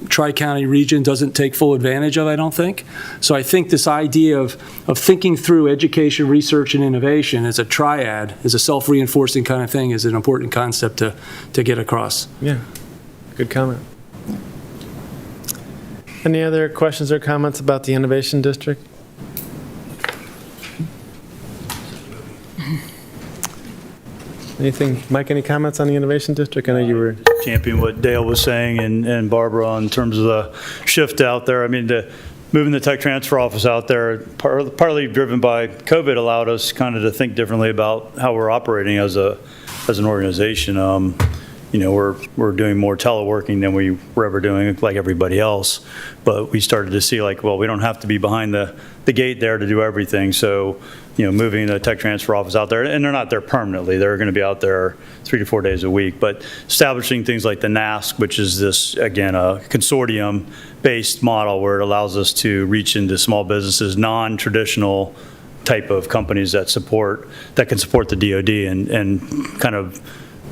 Tri-County region doesn't take full advantage of, I don't think. So I think this idea of thinking through education, research, and innovation as a triad, as a self-reinforcing kind of thing, is an important concept to get across. Yeah, good comment. Any other questions or comments about the Innovation District? Anything, Mike, any comments on the Innovation District? I know you were... Champion what Dale was saying and Barbara in terms of the shift out there. I mean, moving the tech transfer office out there, partly driven by COVID, allowed us kind of to think differently about how we're operating as an organization. We're doing more teleworking than we were ever doing, like everybody else. But we started to see, like, well, we don't have to be behind the gate there to do everything. So, moving the tech transfer office out there, and they're not there permanently. They're going to be out there 3 to 4 days a week. But establishing things like the NASC, which is this, again, a consortium-based model where it allows us to reach into small businesses, non-traditional type of companies that can support the DoD and kind of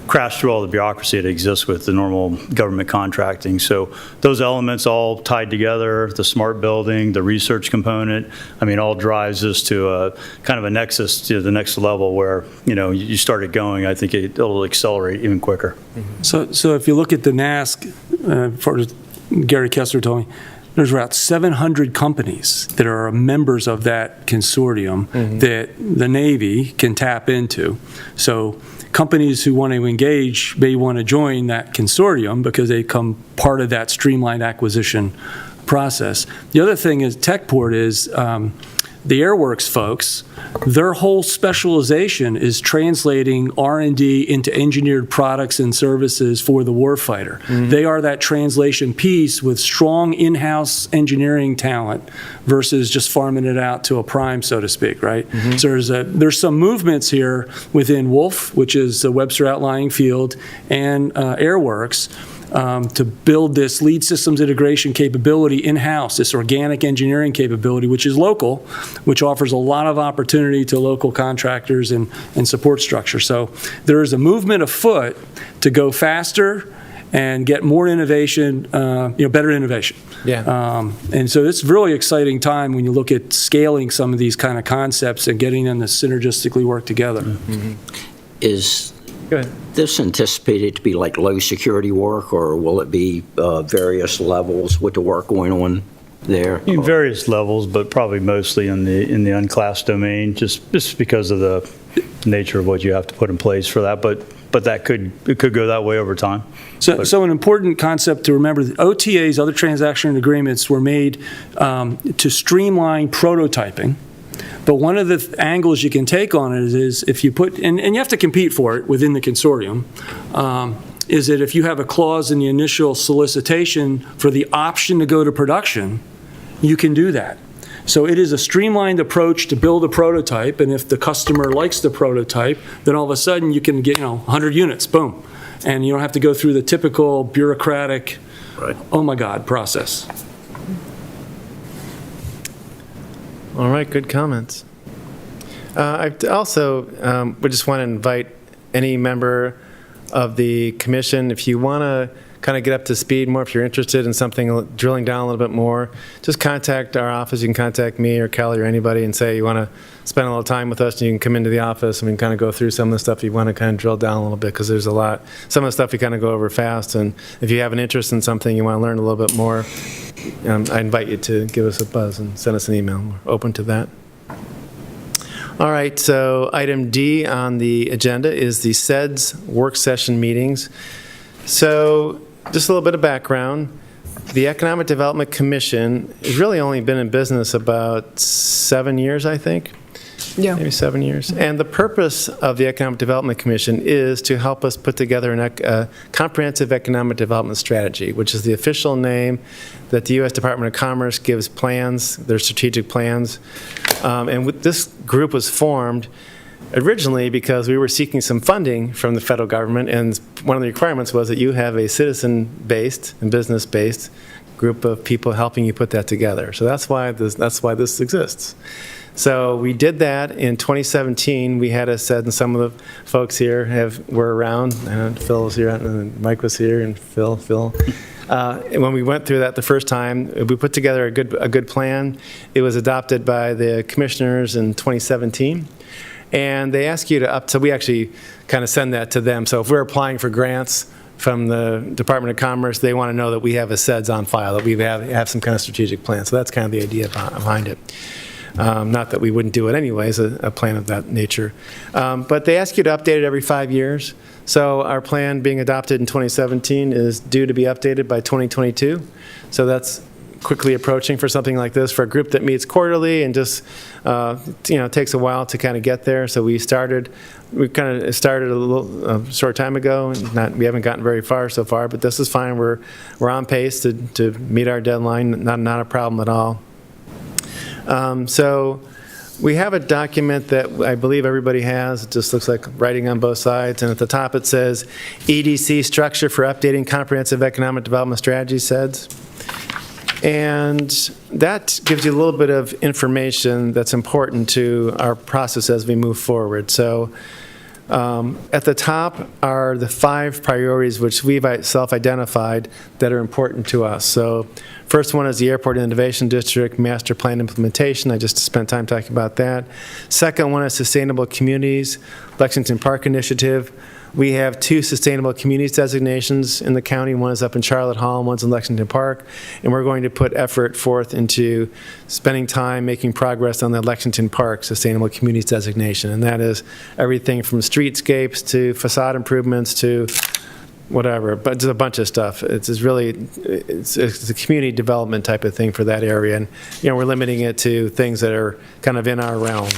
crash through all the bureaucracy that exists with the normal government contracting. So those elements all tied together, the smart building, the research component, all drives us to a kind of a nexus to the next level where, you started going. I think it'll accelerate even quicker. So if you look at the NASC, Gary Kessler told me, there's about 700 companies that are members of that consortium that the Navy can tap into. So companies who want to engage may want to join that consortium because they become part of that streamlined acquisition process. The other thing is Techport is the Airworks folks, their whole specialization is translating R&D into engineered products and services for the warfighter. They are that translation piece with strong in-house engineering talent versus just farming it out to a prime, so to speak, right? So there's some movements here within Wolf, which is the Webster Outlying Field, and Airworks, to build this lead systems integration capability in-house, this organic engineering capability, which is local, which offers a lot of opportunity to local contractors and support structure. So there is a movement afoot to go faster and get more innovation, better innovation. Yeah. And so it's a really exciting time when you look at scaling some of these kind of concepts and getting them to synergistically work together. Is Go ahead. this anticipated to be like low security work, or will it be various levels with the work going on there? In various levels, but probably mostly in the unclassed domain, just because of the nature of what you have to put in place for that. But it could go that way over time. So an important concept to remember, the OTAs, other transaction agreements, were made to streamline prototyping. But one of the angles you can take on it is if you put, and you have to compete for it within the consortium, is that if you have a clause in the initial solicitation for the option to go to production, you can do that. So it is a streamlined approach to build a prototype, and if the customer likes the prototype, then all of a sudden you can get, 100 units, boom. And you don't have to go through the typical bureaucratic, oh my God, process. All right, good comments. I also would just want to invite any member of the commission, if you want to kind of get up to speed more, if you're interested in something, drilling down a little bit more, just contact our office. You can contact me or Kelly or anybody and say you want to spend a little time with us, and you can come into the office and we can kind of go through some of the stuff you want to kind of drill down a little bit, because there's a lot. Some of the stuff we kind of go over fast, and if you have an interest in something, you want to learn a little bit more, I invite you to give us a buzz and send us an email. We're open to that. All right, so item D on the agenda is the SEDS work session meetings. So just a little bit of background. The Economic Development Commission has really only been in business about 7 years, I think. Yeah. Maybe 7 years. And the purpose of the Economic Development Commission is to help us put together a comprehensive economic development strategy, which is the official name that the U.S. Department of Commerce gives plans, their strategic plans. And this group was formed originally because we were seeking some funding from the federal government, and one of the requirements was that you have a citizen-based and business-based group of people helping you put that together. So that's why this exists. So we did that in 2017. We had, as said, and some of the folks here were around. Phil was here, and Mike was here, and Phil. And when we went through that the first time, we put together a good plan. It was adopted by the commissioners in 2017. And they ask you to so we actually kind of send that to them. So if we're applying for grants from the Department of Commerce, they want to know that we have a SEDS on file, that we have some kind of strategic plan. So that's kind of the idea behind it. Not that we wouldn't do it anyways, a plan of that nature. But they ask you to update it every 5 years. So our plan being adopted in 2017 is due to be updated by 2022. So that's quickly approaching for something like this, for a group that meets quarterly and just, takes a while to kind of get there. So we kind of started a little short time ago. We haven't gotten very far so far, but this is fine. We're on pace to meet our deadline. Not a problem at all. So we have a document that I believe everybody has. It just looks like writing on both sides. And at the top it says, EDC structure for updating comprehensive economic development strategy, SEDS. And that gives you a little bit of information that's important to our process as we move forward. So at the top are the 5 priorities which we've self-identified that are important to us. So first one is the Airport Innovation District Master Plan implementation. I just spent time talking about that. Second one is Sustainable Communities, Lexington Park Initiative. We have 2 sustainable communities designations in the county. One is up in Charlotte Hall, and one's in Lexington Park. And we're going to put effort forth into spending time making progress on the Lexington Park Sustainable Communities designation. And that is everything from streetscapes to facade improvements to whatever, but just a bunch of stuff. It's a community development type of thing for that area. And, we're limiting it to things that are kind of in our realm.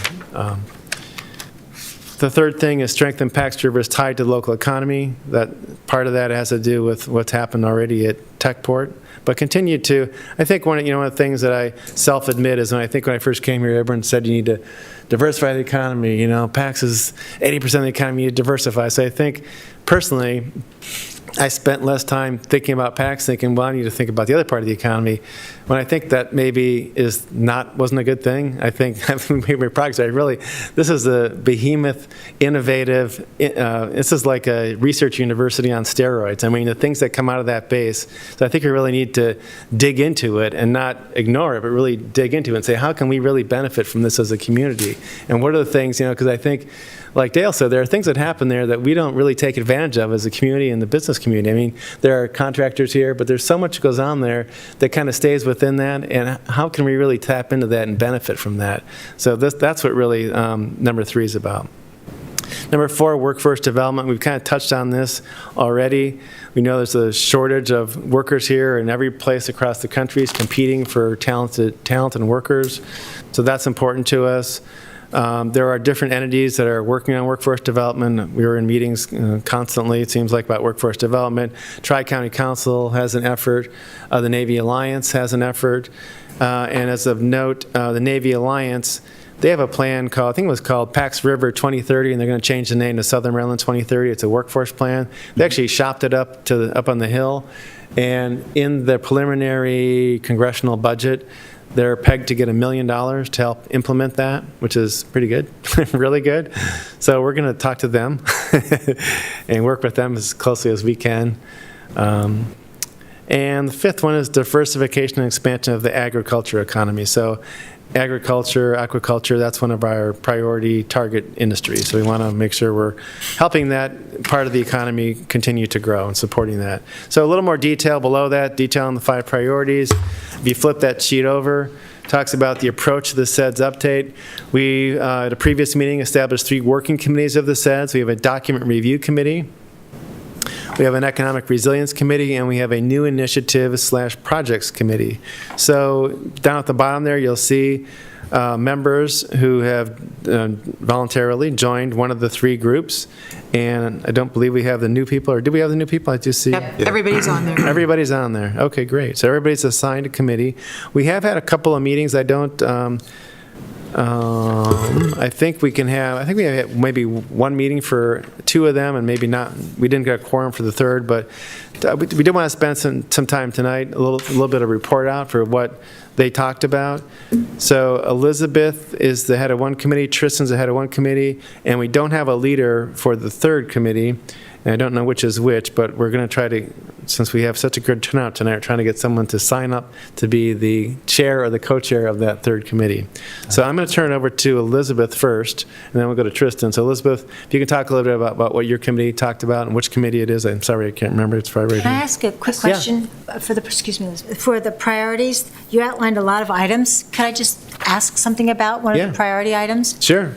The third thing is strengthen Pax River is tied to the local economy. That part of that has to do with what's happened already at Techport. But continue to, I think one of the things that I self-admit is when I first came here, everyone said you need to diversify the economy. Pax is 80% of the economy, you diversify. So I think personally, I spent less time thinking about PACs, thinking, well, I need to think about the other part of the economy. When I think that maybe wasn't a good thing. I think having made my progress, this is a behemoth, innovative, this is like a research university on steroids. I mean, the things that come out of that base. So I think we really need to dig into it and not ignore it, but really dig into it and say, how can we really benefit from this as a community? And what are the things, because I think, like Dale said, there are things that happen there that we don't really take advantage of as a community and the business community. I mean, there are contractors here, but there's so much goes on there that kind of stays within that, and how can we really tap into that and benefit from that? So that's what really number 3 is about. Number 4, workforce development. We've kind of touched on this already. We know there's a shortage of workers here, and every place across the country is competing for talented workers. So that's important to us. There are different entities that are working on workforce development. We are in meetings constantly, it seems like, about workforce development. Tri-County Council has an effort. The Navy Alliance has an effort. And as of note, the Navy Alliance, they have a plan called, I think it was called Pax River 2030, and they're going to change the name to Southern Maryland 2030. It's a workforce plan. They actually shopped it up up on the Hill, and in the preliminary congressional budget, they're pegged to get $1 million to help implement that, which is pretty good, really good. So we're going to talk to them and work with them as closely as we can. And the fifth one is diversification and expansion of the agriculture economy. So agriculture, aquaculture, that's one of our priority target industries. So we want to make sure we're helping that part of the economy continue to grow and supporting that. So a little more detail below that, detail on the 5 priorities. If you flip that sheet over, talks about the approach to the SEDS update. We, at a previous meeting, established 3 working committees of the SEDS. We have a document review committee. We have an economic resilience committee, and we have a new initiative/projects committee. So down at the bottom there, you'll see members who have voluntarily joined one of the 3 groups. And I don't believe we have the new people, or do we have the new people? I just see. Yep, everybody's on there. Everybody's on there. Okay, great. So everybody's assigned a committee. We have had a couple of meetings. I think we have maybe 1 meeting for 2 of them, and maybe not. We didn't get a quorum for the 3rd, but we did want to spend some time tonight, a little bit of report out for what they talked about. So Elizabeth is the head of one committee, Tristan's the head of one committee, and we don't have a leader for the 3rd committee. And I don't know which is which, but we're going to try to, since we have such a good turnout tonight, we're trying to get someone to sign up to be the chair or the co-chair of that 3rd committee. So I'm going to turn it over to Elizabeth first, and then we'll go to Tristan. So Elizabeth, if you can talk a little bit about what your committee talked about and which committee it is. I'm sorry, I can't remember. It's probably right Can I here. ask a quick question for the priorities? You outlined a lot of items. Could I just ask something about one of the priority items? Sure.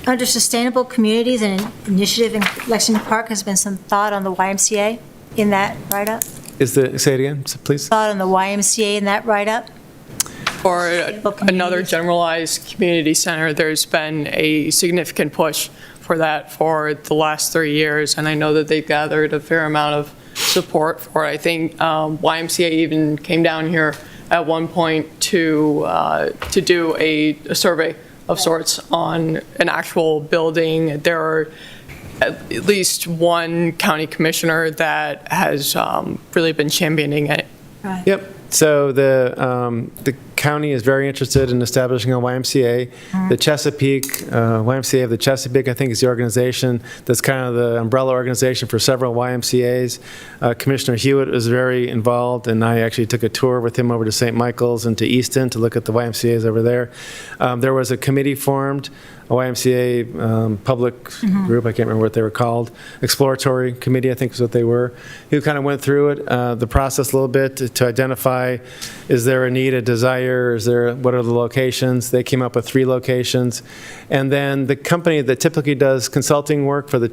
Under sustainable communities, an initiative in Lexington Park has been some thought on the YMCA in that write-up? Say it again, please. Thought on the YMCA in that write-up? Or another generalized community center, there's been a significant push for that for the last 3 years, and I know that they've gathered a fair amount of support for it. I think YMCA even came down here at one point to do a survey of sorts on an actual building. There are at least 1 county commissioner that has really been championing it. Right. Yep. So the county is very interested in establishing a YMCA. The Chesapeake, YMCA of the Chesapeake, I think, is the organization that's kind of the umbrella organization for several YMCAs. Commissioner Hewitt was very involved, and I actually took a tour with him over to St. Michael's and to Easton to look at the YMCAs over there. There was a committee formed, a YMCA public group, I can't remember what they were called, exploratory committee, I think is what they were, who kind of went through it, the process a little bit to identify, is there a need, a desire, what are the locations? They came up with 3 locations. And then the company that typically does consulting work for the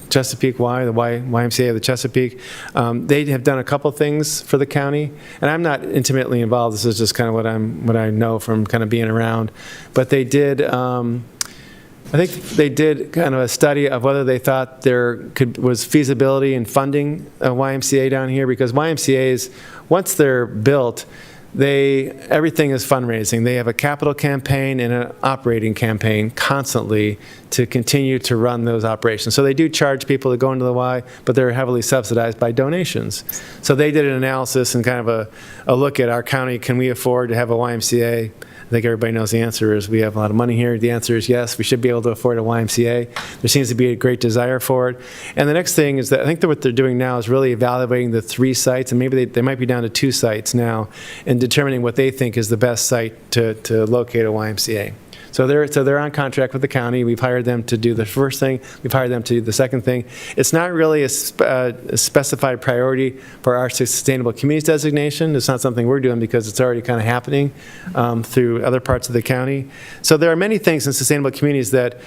Chesapeake Y, the YMCA of the Chesapeake, they have done a couple things for the county. And I'm not intimately involved, this is just kind of what I know from kind of being around. But they did, I think they did kind of a study of whether they thought there was feasibility in funding a YMCA down here, because YMCAs, once they're built, everything is fundraising. They have a capital campaign and an operating campaign constantly to continue to run those operations. So they do charge people to go into the Y, but they're heavily subsidized by donations. So they did an analysis and kind of a look at our county. Can we afford to have a YMCA? I think everybody knows the answer is we have a lot of money here. The answer is yes, we should be able to afford a YMCA. There seems to be a great desire for it. And the next thing is that I think that what they're doing now is really evaluating the 3 sites, and maybe they might be down to 2 sites now, and determining what they think is the best site to locate a YMCA. So they're on contract with the county. We've hired them to do the first thing. We've hired them to do the second thing. It's not really a specified priority for our sustainable communities designation. It's not something we're doing because it's already kind of happening through other parts of the county. So there are many things in sustainable communities that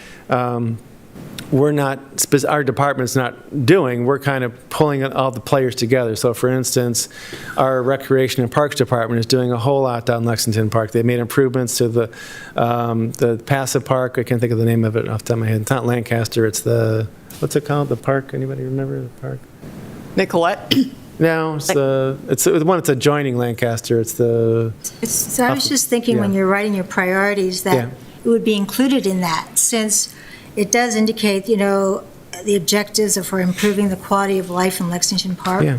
our department's not doing. We're kind of pulling all the players together. So for instance, our Recreation and Parks Department is doing a whole lot down in Lexington Park. They've made improvements to the passive park. I can't think of the name of it off the top of my head. It's not Lancaster, it's what's it called? The park, anybody remember the park? Nicolette? No, it's the one that's adjoining Lancaster. It's the, So I was just thinking when Yeah. you're writing your priorities that Yeah. it would be included in that, since it does indicate, you know, the objectives are for improving the quality of life in Lexington Park. yeah.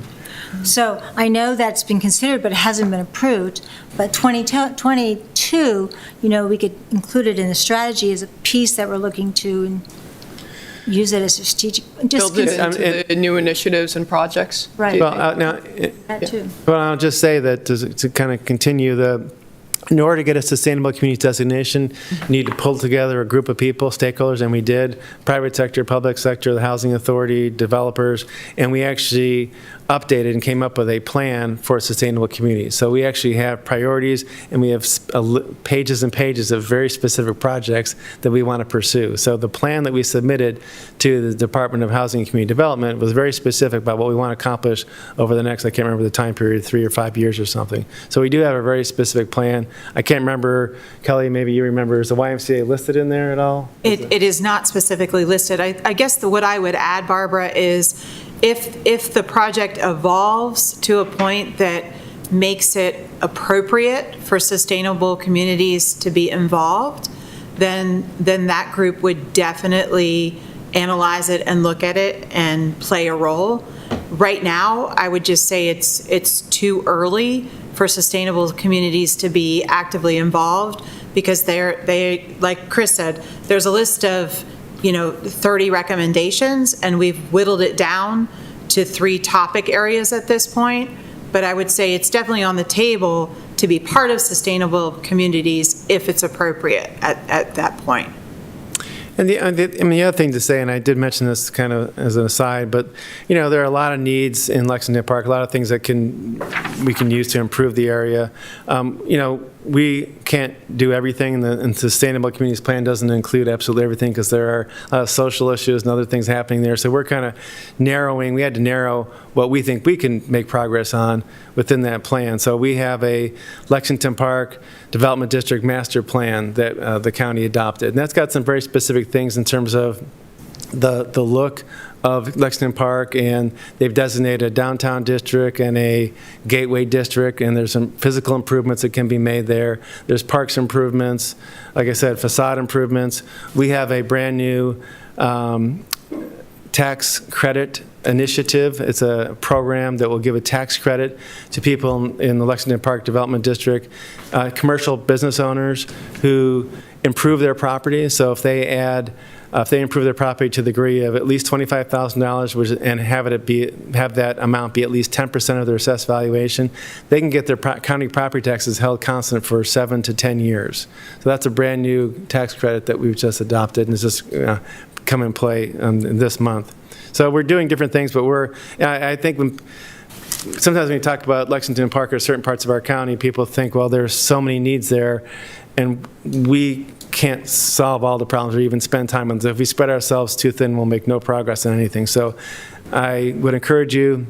So I know that's been considered, but it hasn't been approved. But 22, you know, we could include it in the strategy as a piece that we're looking to and use it as a strategic. Build it into the new initiatives and projects. Right. Well, now, That too. well, I'll just say that to kind of continue in order to get a sustainable community designation, you need to pull together a group of people, stakeholders, and we did, private sector, public sector, the housing authority, developers, and we actually updated and came up with a plan for a sustainable community. So we actually have priorities, and we have pages and pages of very specific projects that we want to pursue. So the plan that we submitted to the Department of Housing and Community Development was very specific about what we want to accomplish over the next, I can't remember the time period, 3 or 5 years or something. So we do have a very specific plan. I can't remember, Kelly, maybe you remember, is the YMCA listed in there at all? It is not specifically listed. I guess what I would add, Barbara, is if the project evolves to a point that makes it appropriate for sustainable communities to be involved, then that group would definitely analyze it and look at it and play a role. Right now, I would just say it's too early for sustainable communities to be actively involved, because they, like Chris said, there's a list of 30 recommendations, and we've whittled it down to 3 topic areas at this point. But I would say it's definitely on the table to be part of sustainable communities if it's appropriate at that point. And the other thing to say, and I did mention this kind of as an aside, but there are a lot of needs in Lexington Park, a lot of things that we can use to improve the area. We can't do everything, and the Sustainable Communities Plan doesn't include absolutely everything, because there are a lot of social issues and other things happening there. So we're kind of narrowing. We had to narrow what we think we can make progress on within that plan. So we have a Lexington Park Development District Master Plan that the county adopted, and that's got some very specific things in terms of the look of Lexington Park, and they've designated a downtown district and a gateway district, and there's some physical improvements that can be made there. There's parks improvements, like I said, facade improvements. We have a brand new tax credit initiative. It's a program that will give a tax credit to people in the Lexington Park Development District, commercial business owners who improve their property. So if they improve their property to the degree of at least $25,000, and have that amount be at least 10% of their assessed valuation, they can get their county property taxes held constant for 7 to 10 years. So that's a brand new tax credit that we've just adopted, and it's just come in play this month. So we're doing different things, but I think sometimes when you talk about Lexington Park or certain parts of our county, people think, well, there's so many needs there, and we can't solve all the problems or even spend time on them. If we spread ourselves too thin, we'll make no progress on anything. So I would encourage you,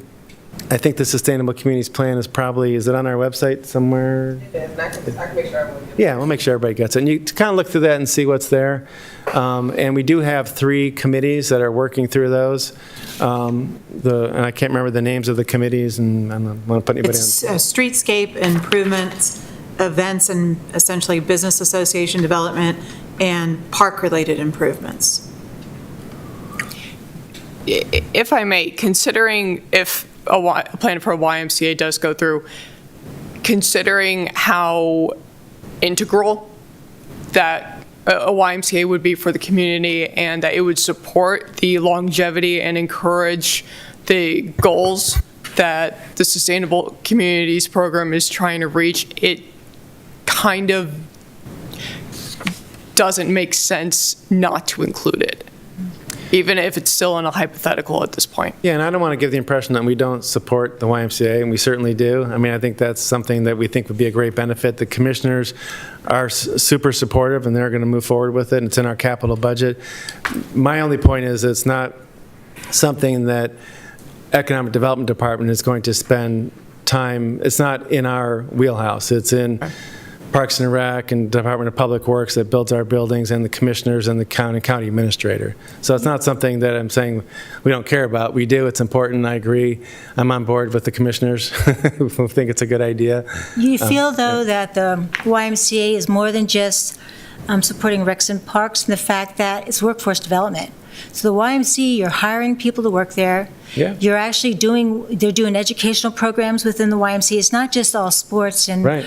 I think the Sustainable Communities Plan is it on our website somewhere? I can make sure everyone gets it. Yeah, we'll make sure everybody gets it. And you kind of look through that and see what's there. And we do have 3 committees that are working through those. And I can't remember the names of the committees, and I don't want to put anybody on. It's streetscape improvements, events and essentially business association development, and park-related improvements. If I may, considering if a plan for a YMCA does go through, considering how integral that a YMCA would be for the community, and that it would support the longevity and encourage the goals that the Sustainable Communities Program is trying to reach, it kind of doesn't make sense not to include it, even if it's still in a hypothetical at this point. Yeah, and I don't want to give the impression that we don't support the YMCA, and we certainly do. I mean, I think that's something that we think would be a great benefit. The commissioners are super supportive, and they're going to move forward with it, and it's in our capital budget. My only point is it's not something that Economic Development Department is going to spend time, it's not in our wheelhouse. It's in Parks and Rec and Department of Public Works that builds our buildings, and the commissioners and the county administrator. So it's not something that I'm saying we don't care about. We do. It's important. I agree. I'm on board with the commissioners who think it's a good idea. You feel, though, that the YMCA is more than just supporting recs and parks, and the fact that it's workforce development. So the YMCA, you're hiring people to work there. Yeah. You're actually they're doing educational programs within the YMCA. It's not just all sports and Right.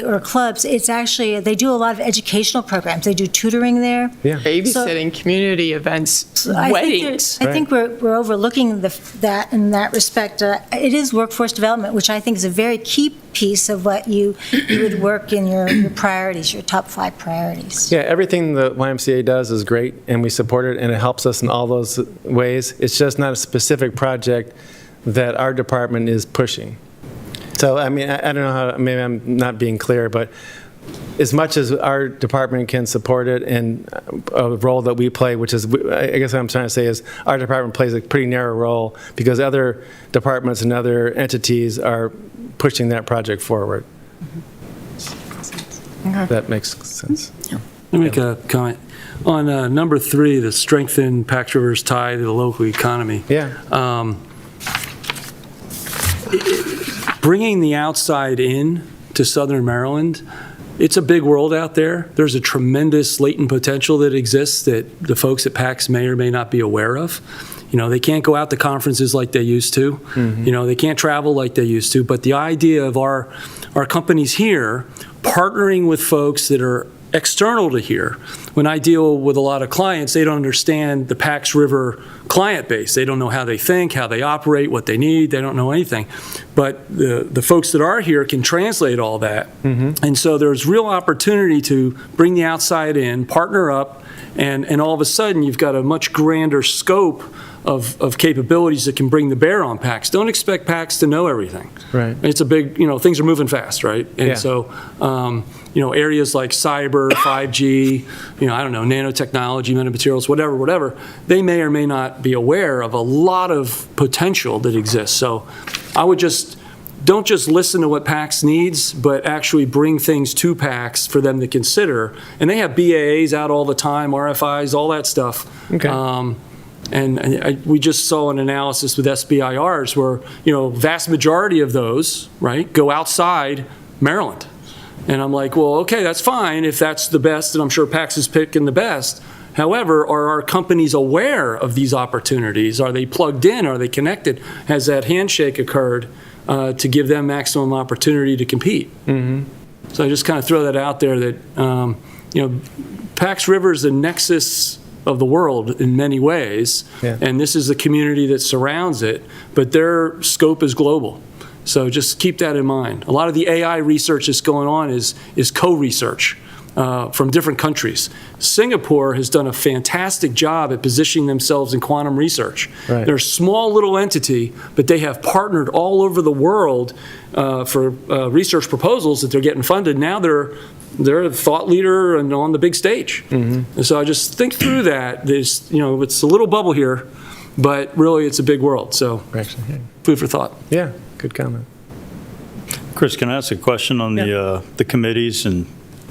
or clubs. It's actually, they do a lot of educational programs. They do tutoring there. Yeah. Babysitting, community events, I weddings. think we're overlooking that in that respect. It is workforce development, which I think is a very key piece of what you would work in your priorities, your top 5 priorities. Yeah, everything the YMCA does is great, and we support it, and it helps us in all those ways. It's just not a specific project that our department is pushing. So, I mean, I don't know how, maybe I'm not being clear, but as much as our department can support it and a role that we play, which is, I guess what I'm trying to say is our department plays a pretty narrow role because other departments and other entities are pushing that project forward. That makes sense. Let me make a comment. On number 3, the strengthen Pax River's tie to the local economy. Yeah. Bringing the outside in to Southern Maryland, it's a big world out there. There's a tremendous latent potential that exists that the folks at PAX may or may not be aware of. You know, they can't go out to conferences like they used to. Mm-hmm. You know, they can't travel like they used to. But the idea of our companies here partnering with folks that are external to here. When I deal with a lot of clients, they don't understand the Pax River client base. They don't know how they think, how they operate, what they need. They don't know anything. But the folks that are here can translate all that. Mm-hmm. And so there's real opportunity to bring the outside in, partner up, and all of a sudden you've got a much grander scope of capabilities that can bring the bear on PAX. Don't expect PAX to know everything. Right. It's a big, things are moving fast, right? And Yeah. so, areas like cyber, 5G, I don't know, nanotechnology, metamaterials, whatever, they may or may not be aware of a lot of potential that exists. So I would don't just listen to what PAX needs, but actually bring things to PAX for them to consider. And they have BAAs out all the time, RFIs, all that stuff. Okay. We just saw an analysis with SBIRs where, vast majority of those, right, go outside Maryland. And I'm like, well, okay, that's fine if that's the best, and I'm sure PAX is picking the best. However, are our companies aware of these opportunities? Are they plugged in? Are they connected? Has that handshake occurred to give them maximum opportunity to compete? Mm-hmm. So I just kind of throw that out there that, Pax River is the nexus of the world in many ways, Yeah. and this is the community that surrounds it, but their scope is global. So just keep that in mind. A lot of the AI research that's going on is co-research from different countries. Singapore has done a fantastic job at positioning themselves in quantum research. Right. They're a small little entity, but they have partnered all over the world for research proposals that they're getting funded. Now they're a thought leader and on the big stage. Mm-hmm. And so I just think through that. There's, it's a little bubble here, but really it's a big world. So food for thought. Yeah, good comment. Chris, can I ask a question on the committees? And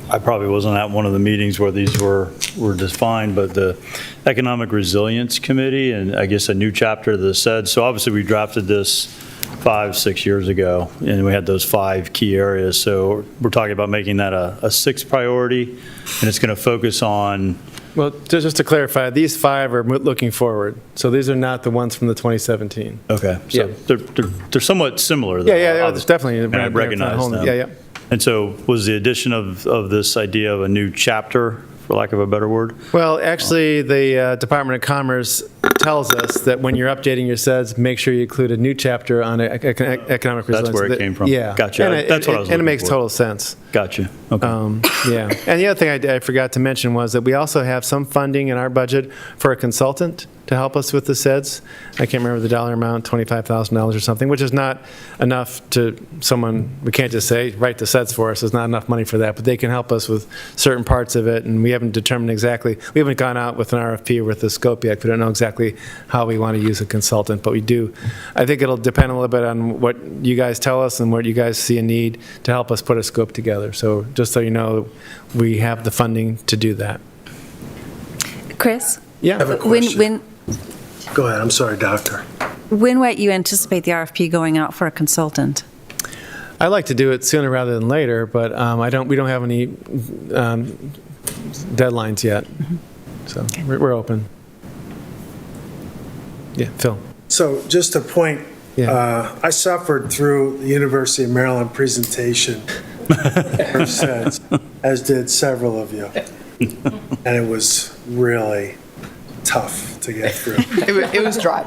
I probably wasn't at one of the meetings where these were defined, but the Economic Resilience Committee, and I guess a new chapter of the SED. So obviously we drafted this 5-6 years ago, and we had those 5 key areas. So we're talking about making that a 6th priority, and it's going to focus on. Well, just to clarify, these 5 are looking forward. So these are not the ones from the 2017. Okay. So Yeah. they're somewhat similar. Though, Yeah, it's definitely. And I recognize them. Yeah. And so was the addition of this idea of a new chapter, for lack of a better word? Well, actually, the Department of Commerce tells us that when you're updating your SEDS, make sure you include a new chapter on economic resilience. That's where it came from. Yeah. Gotcha. That's what I was And it looking makes for. total sense. Gotcha. Okay. Yeah. And the other thing I forgot to mention was that we also have some funding in our budget for a consultant to help us with the SEDS. I can't remember the dollar amount, $25,000 or something, which is not enough to someone, we can't just say, write the SEDS for us. There's not enough money for that, but they can help us with certain parts of it, and we haven't determined exactly, we haven't gone out with an RFP or with the scope yet. We don't know exactly exactly how we want to use a consultant. But we do, I think it'll depend a little bit on what you guys tell us and what you guys see a need to help us put a scope together. So just so you know, we have the funding to do that. Chris? Yeah. I have a question. Go ahead, I'm sorry, Doctor. When might you anticipate the RFP going out for a consultant? I like to do it sooner rather than later, but we don't have any deadlines yet. So we're open. Yeah, Phil. So just a point, I suffered through the University of Maryland presentation for SEDS, as did several of you. And it was really tough to get through. It was dry.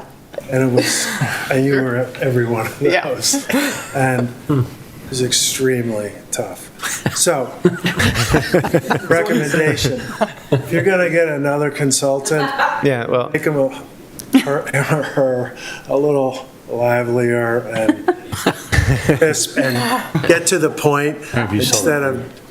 And you were at every one of those. Yeah. And it was extremely tough. So, recommendation, if you're going to get another consultant, make them her a little livelier and crisp and get to the point instead of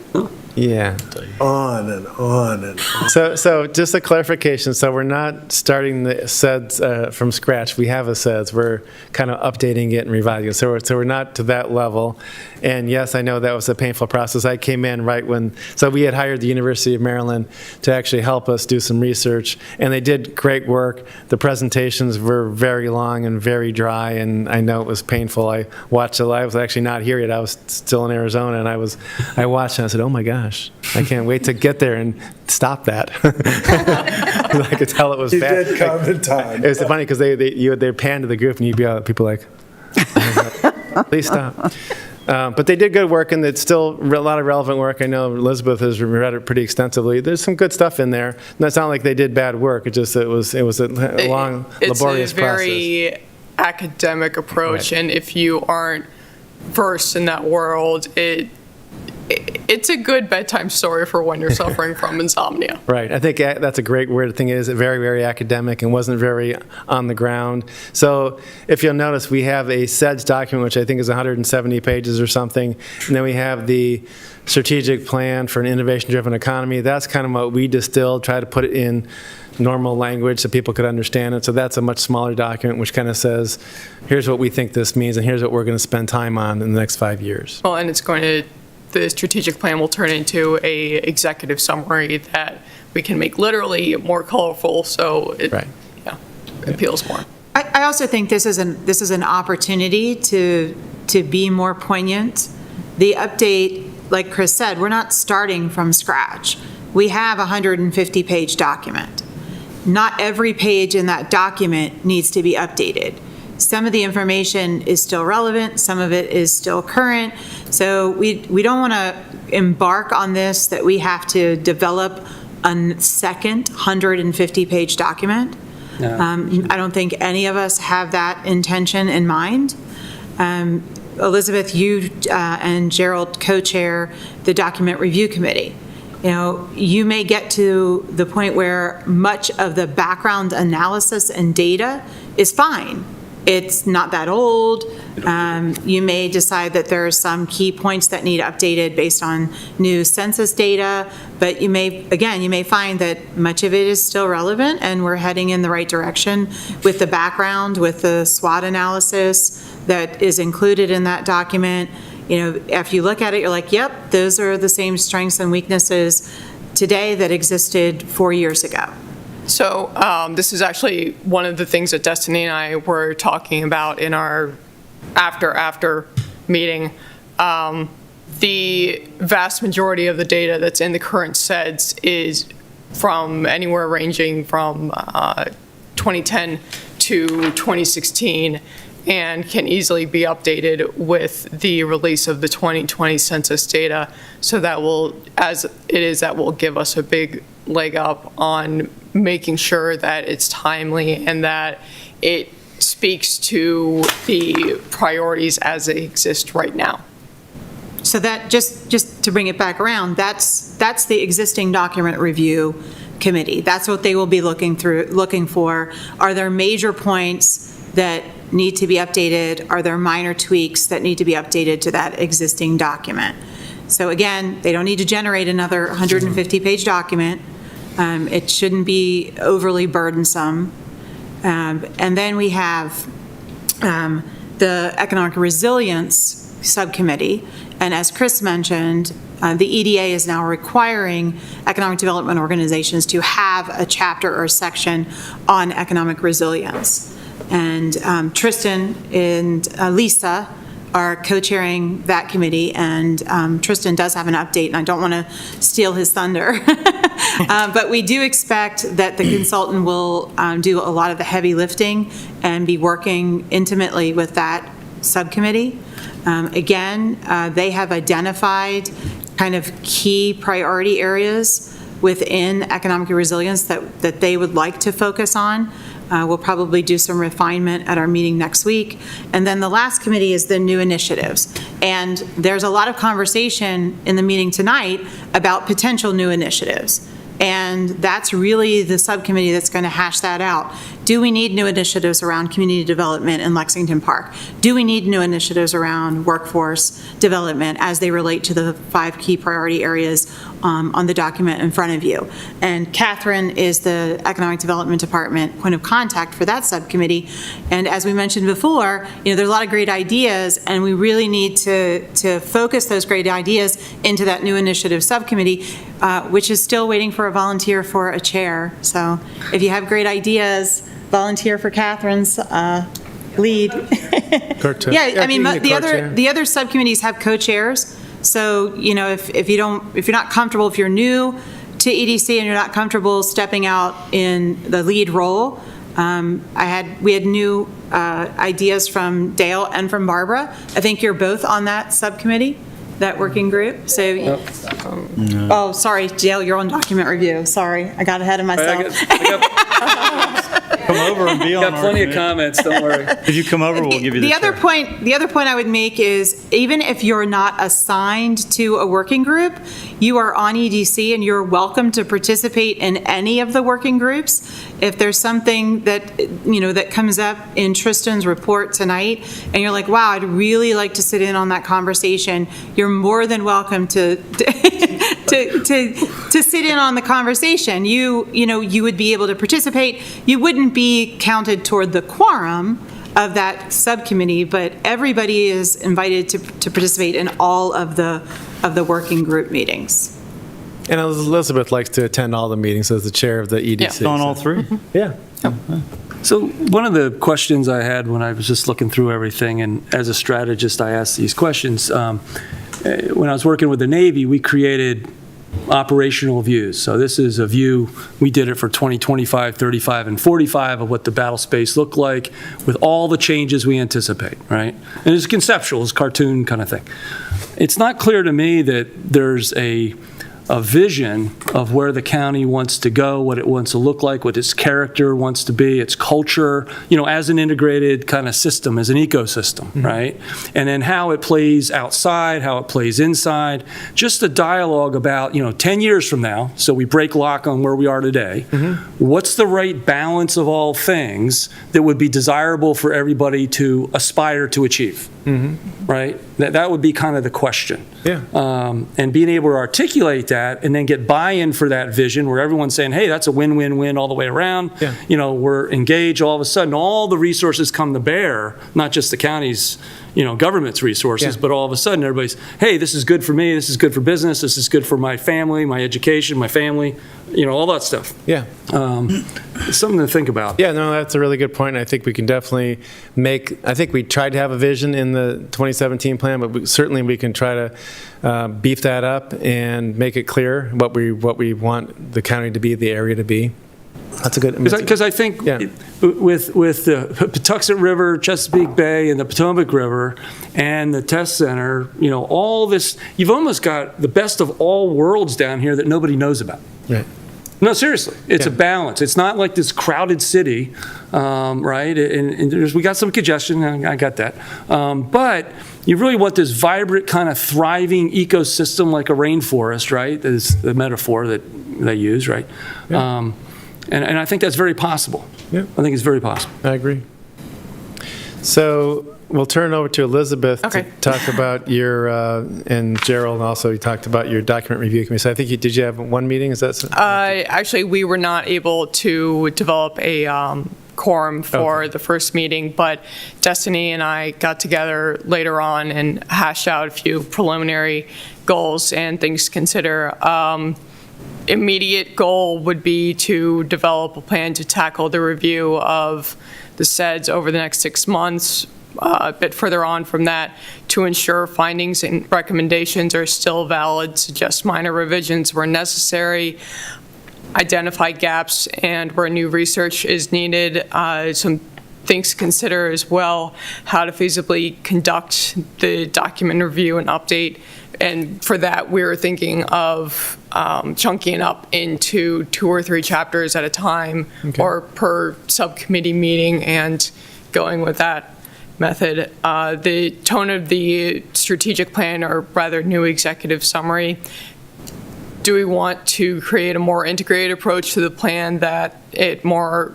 on and on and on. So just a clarification. So we're not starting the SEDS from scratch. We have a SEDS. We're kind of updating it and revising it. So we're not to that level. And yes, I know that was a painful process. I came in right when, so we had hired the University of Maryland to actually help us do some research, and they did great work. The presentations were very long and very dry, and I know it was painful. I watched it. I was actually not here yet. I was still in Arizona, and I watched and I said, oh my gosh, I can't wait to get there and stop that. I could tell it was bad. You did come in time. It was funny because they panned to the group, and you'd be out, people like, please stop. But they did good work, and it's still a lot of relevant work. I know Elizabeth has read it pretty extensively. There's some good stuff in there. And it's not like they did bad work. It just it was a long, laborious process. It's a very academic approach, and if you aren't versed in that world, it's a good bedtime story for when you're suffering from insomnia. Right. I think that's a great word. The thing is, very, very academic and wasn't very on the ground. So if you'll notice, we have a SEDS document, which I think is 170 pages or something. And then we have the strategic plan for an innovation-driven economy. That's kind of what we distilled, try to put it in normal language so people could understand it. So that's a much smaller document, which kind of says, here's what we think this means, and here's what we're going to spend time on in the next 5 years. Well, and the strategic plan will turn into a executive summary that we can make literally more colorful, so it appeals more. I also think this is an opportunity to be more poignant. The update, like Chris said, we're not starting from scratch. We have a 150-page document. Not every page in that document needs to be updated. Some of the information is still relevant, some of it is still current. So we don't want to embark on this that we have to develop a second 150-page document. No. I don't think any of us have that intention in mind. Elizabeth, you and Gerald co-chair the Document Review Committee. You may get to the point where much of the background analysis and data is fine. It's not that old. You may decide that there are some key points that need updated based on new census data, but you may find that much of it is still relevant and we're heading in the right direction with the background, with the SWOT analysis that is included in that document. If you look at it, you're like, yep, those are the same strengths and weaknesses today that existed 4 years ago. So this is actually one of the things that Destiny and I were talking about in our after meeting. The vast majority of the data that's in the current SEDS is from anywhere ranging from 2010 to 2016 and can easily be updated with the release of the 2020 census data. So that will give us a big leg up on making sure that it's timely and that it speaks to the priorities as they exist right now. So that, just to bring it back around, that's the existing document review committee. That's what they will be looking for. Are there major points that need to be updated? Are there minor tweaks that need to be updated to that existing document? So again, they don't need to generate another 150-page document. It shouldn't be overly burdensome. And then we have the Economic Resilience Subcommittee. And as Chris mentioned, the EDA is now requiring economic development organizations to have a chapter or a section on economic resilience. And Tristan and Lisa are co-chairing that committee, and Tristan does have an update, and I don't want to steal his thunder. But we do expect that the consultant will do a lot of the heavy lifting and be working intimately with that subcommittee. Again, they have identified kind of key priority areas within economic resilience that they would like to focus on. We'll probably do some refinement at our meeting next week. And then the last committee is the new initiatives. And there's a lot of conversation in the meeting tonight about potential new initiatives. And that's really the subcommittee that's going to hash that out. Do we need new initiatives around community development in Lexington Park? Do we need new initiatives around workforce development as they relate to the 5 key priority areas on the document in front of you? And Catherine is the Economic Development Department point of contact for that subcommittee. And as we mentioned before, there's a lot of great ideas, and we really need to focus those great ideas into that new initiative subcommittee, which is still waiting for a volunteer for a chair. So if you have great ideas, volunteer for Catherine's lead. Co-chair. Yeah, I mean, you can be co-chair. the other subcommittees have co-chairs. So, if you're not comfortable, if you're new to EDC and you're not comfortable stepping out in the lead role, we had new ideas from Dale and from Barbara. I think you're both on that subcommittee, that working group. So, oh, sorry, Dale, you're on document review. Sorry, I got ahead of myself. Come over and be on Got plenty of comments, don't worry. If you come over, we'll give you the The other chair. point I would make is, even if you're not assigned to a working group, you are on EDC and you're welcome to participate in any of the working groups. If there's something that, that comes up in Tristan's report tonight, and you're like, wow, I'd really like to sit in on that conversation, you're more than welcome to sit in on the conversation. You would be able to participate. You wouldn't be counted toward the quorum of that subcommittee, but everybody is invited to participate in all of the working group meetings. And Elizabeth likes to attend all the meetings as the chair of the EDC. On all 3? Yeah. So one of the questions I had when I was just looking through everything, and as a strategist, I asked these questions. When I was working with the Navy, we created operational views. So this is a view, we did it for 20, 25, 35, and 45 of what the battle space looked like with all the changes we anticipate, right? And it's conceptual, it's cartoon kind of thing. It's not clear to me that there's a vision of where the county wants to go, what it wants to look like, what its character wants to be, its culture, as an integrated kind of system, as an ecosystem, right? And then how it plays outside, how it plays inside. Just a dialogue about, 10 years from now, so we break lock on where we are today, what's the right balance of all things that would be desirable for everybody to aspire to achieve, right? That would be kind of the question. Yeah. And being able to articulate that and then get buy-in for that vision where everyone's saying, hey, that's a win-win-win all the way around. Yeah. We're engaged. All of a sudden, all the resources come to bear, not just the county's, government's resources, but all of a sudden everybody's, hey, this is good for me. This is good for business. This is good for my family, my education, my family, all that stuff. Yeah. It's something to think about. Yeah, no, that's a really good point. I think we can definitely I think we tried to have a vision in the 2017 plan, but we can try to beef that up and make it clear what we want the county to be, the area to be. That's a good. Because I think with the Patuxent River, Chesapeake Bay, and the Potomac River, and the test center, all this, you've almost got the best of all worlds down here that nobody knows about. Right. No, seriously, it's a balance. It's not like this crowded city, right? And we got some congestion, I got that. But you really want this vibrant, kind of thriving ecosystem like a rainforest, right? That is the metaphor that they use, right? Yeah. And I think that's very possible. Yeah. I think it's very possible. I agree. So we'll turn over to Elizabeth to talk about your, and Gerald also, you talked about your document review committee. So I think did you have one meeting? Is that so? Actually, we were not able to develop a quorum for the first meeting, but Destiny and I got together later on and hashed out a few preliminary goals and things to consider. Immediate goal would be to develop a plan to tackle the review of the SEDS over the next 6 months. A bit further on from that, to ensure findings and recommendations are still valid, suggest minor revisions where necessary, identify gaps and where new research is needed. Some things to consider as well, how to feasibly conduct the document review and update. And for that, we were thinking of chunking it up into 2 or 3 chapters at a time, or per subcommittee meeting, and going with that method. The tone of the strategic plan, or rather new executive summary, do we want to create a more integrated approach to the plan that it more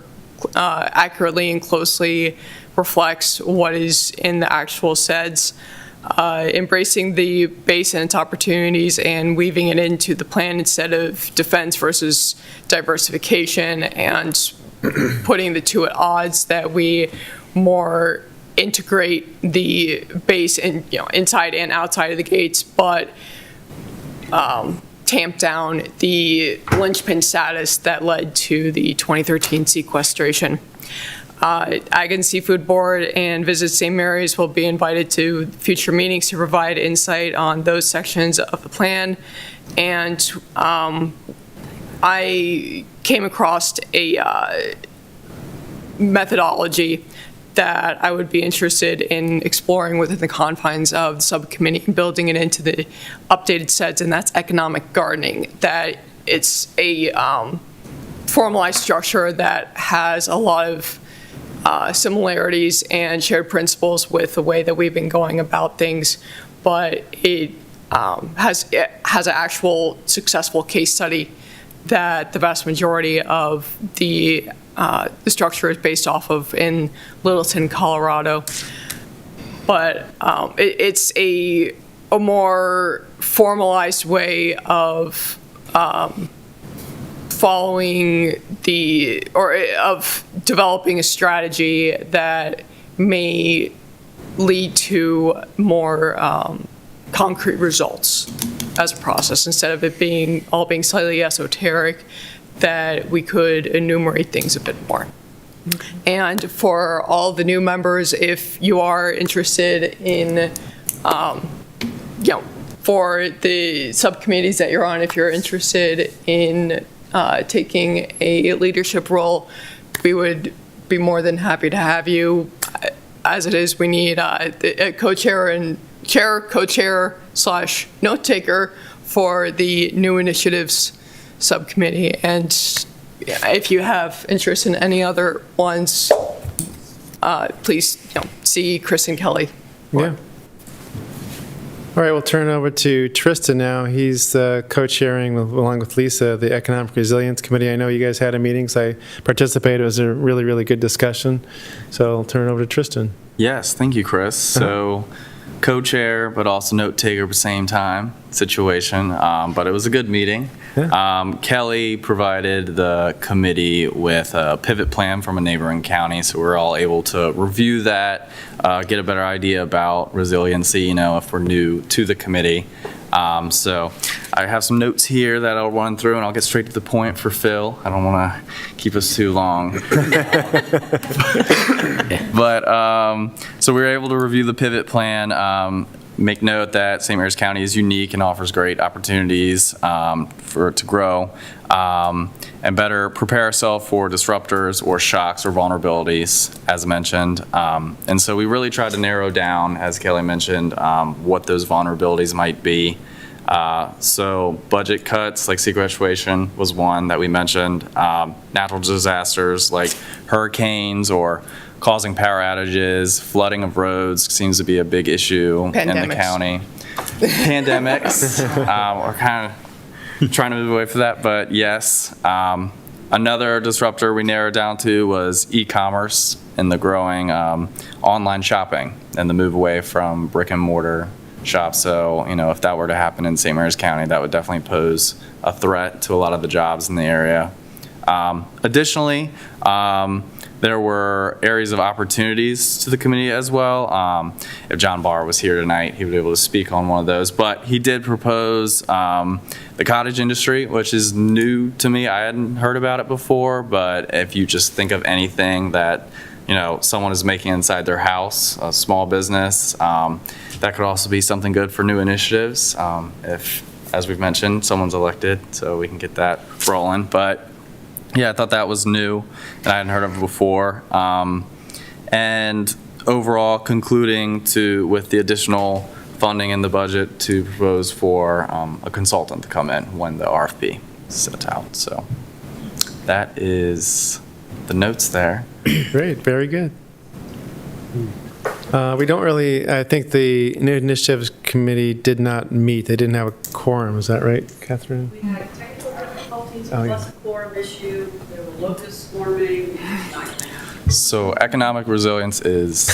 accurately and closely reflects what is in the actual SEDS? Embracing the base and its opportunities and weaving it into the plan instead of defense versus diversification, and putting the two at odds, that we more integrate the base and, inside and outside of the gates, but tamp down the linchpin status that led to the 2013 sequestration. Ag and Seafood Board and Visit St. Mary's will be invited to future meetings to provide insight on those sections of the plan. And I came across a methodology that I would be interested in exploring within the confines of the subcommittee and building it into the updated SEDS, and that's economic gardening. That it's a formalized structure that has a lot of similarities and shared principles with the way that we've been going about things, but it has an actual successful case study that the vast majority of the structure is based off of in Littleton, Colorado. But it's a more formalized way of of developing a strategy that may lead to more concrete results as a process, instead of it being slightly esoteric, that we could enumerate things a bit more. And for all the new members, if you are interested in, for the subcommittees that you're on, if you're interested in taking a leadership role, we would be more than happy to have you. As it is, we need a co-chair and co-chair / note taker for the new initiatives subcommittee. And if you have interest in any other ones, please see Chris and Kelly. Yeah. All right, we'll turn over to Tristan now. He's co-chairing, along with Lisa, the Economic Resilience Committee. I know you guys had a meeting, so I participated. It was a really, really good discussion. So I'll turn it over to Tristan. Yes, thank you, Chris. So co-chair, but also note taker at the same time situation, but it was a good meeting. Yeah. Kelly provided the committee with a pivot plan from a neighboring county, so we're all able to review that, get a better idea about resiliency, if we're new to the committee. So I have some notes here that I'll run through, and I'll get straight to the point for Phil. I don't want to keep us too long. But so we were able to review the pivot plan. Make note that St. Mary's County is unique and offers great opportunities for it to grow, and better prepare ourselves for disruptors or shocks or vulnerabilities, as mentioned. And so we really tried to narrow down, as Kelly mentioned, what those vulnerabilities might be. So budget cuts like sequestration was one that we mentioned. Natural disasters like hurricanes or causing power outages, flooding of roads seems to be a big issue in the county. Pandemics, we're kind of trying to move away from that, but yes. Another disruptor we narrowed down to was e-commerce and the growing online shopping and the move away from brick and mortar shops. So, if that were to happen in St. Mary's County, that would definitely pose a threat to a lot of the jobs in the area. Additionally, there were areas of opportunities to the committee as well. If John Barr was here tonight, he would be able to speak on one of those. But he did propose the cottage industry, which is new to me. I hadn't heard about it before, but if you just think of anything that someone is making inside their house, a small business, that could also be something good for new initiatives. If, as we've mentioned, someone's elected, so we can get that rolling. But yeah, I thought that was new and I hadn't heard of it before. And overall, concluding with the additional funding in the budget to propose for a consultant to come in when the RFP is set out. So that is the notes there. Great, very good. We don't really, I think the New Initiatives Committee did not meet. They didn't have a quorum, is that right, Catherine? We had technical difficulties, Oh, plus yeah. a quorum issue, there were locusts swarming, So economic resilience is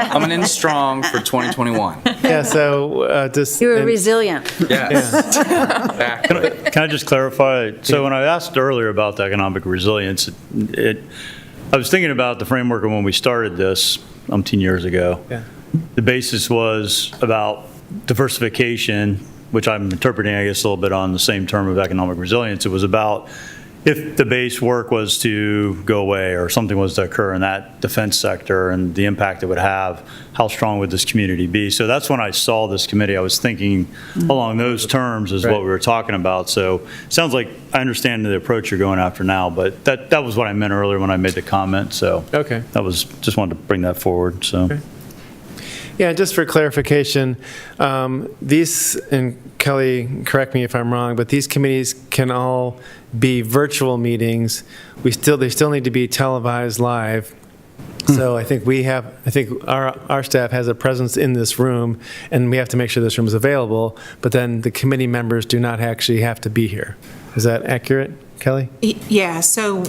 coming in strong for 2021. Yeah, so just. You were resilient. Yes. Exactly. Can I just clarify? So when I asked earlier about the economic resilience, I was thinking about the framework of when we started this 10 years ago. Yeah. The basis was about diversification, which I'm interpreting, I guess, a little bit on the same term of economic resilience. It was about if the base work was to go away or something was to occur in that defense sector and the impact it would have, how strong would this community be? So that's when I saw this committee. I was thinking along those terms is what we were talking about. So it sounds like I understand the approach you're going after now, but that was what I meant earlier when I made the comment. So Okay. that was, just wanted to bring that forward. So. Okay. Yeah, just for clarification, these, and Kelly, correct me if I'm wrong, but these committees can all be virtual meetings. They still need to be televised live. So I think our staff has a presence in this room, and we have to make sure this room is available, but then the committee members do not actually have to be here. Is that accurate, Kelly? Yeah, so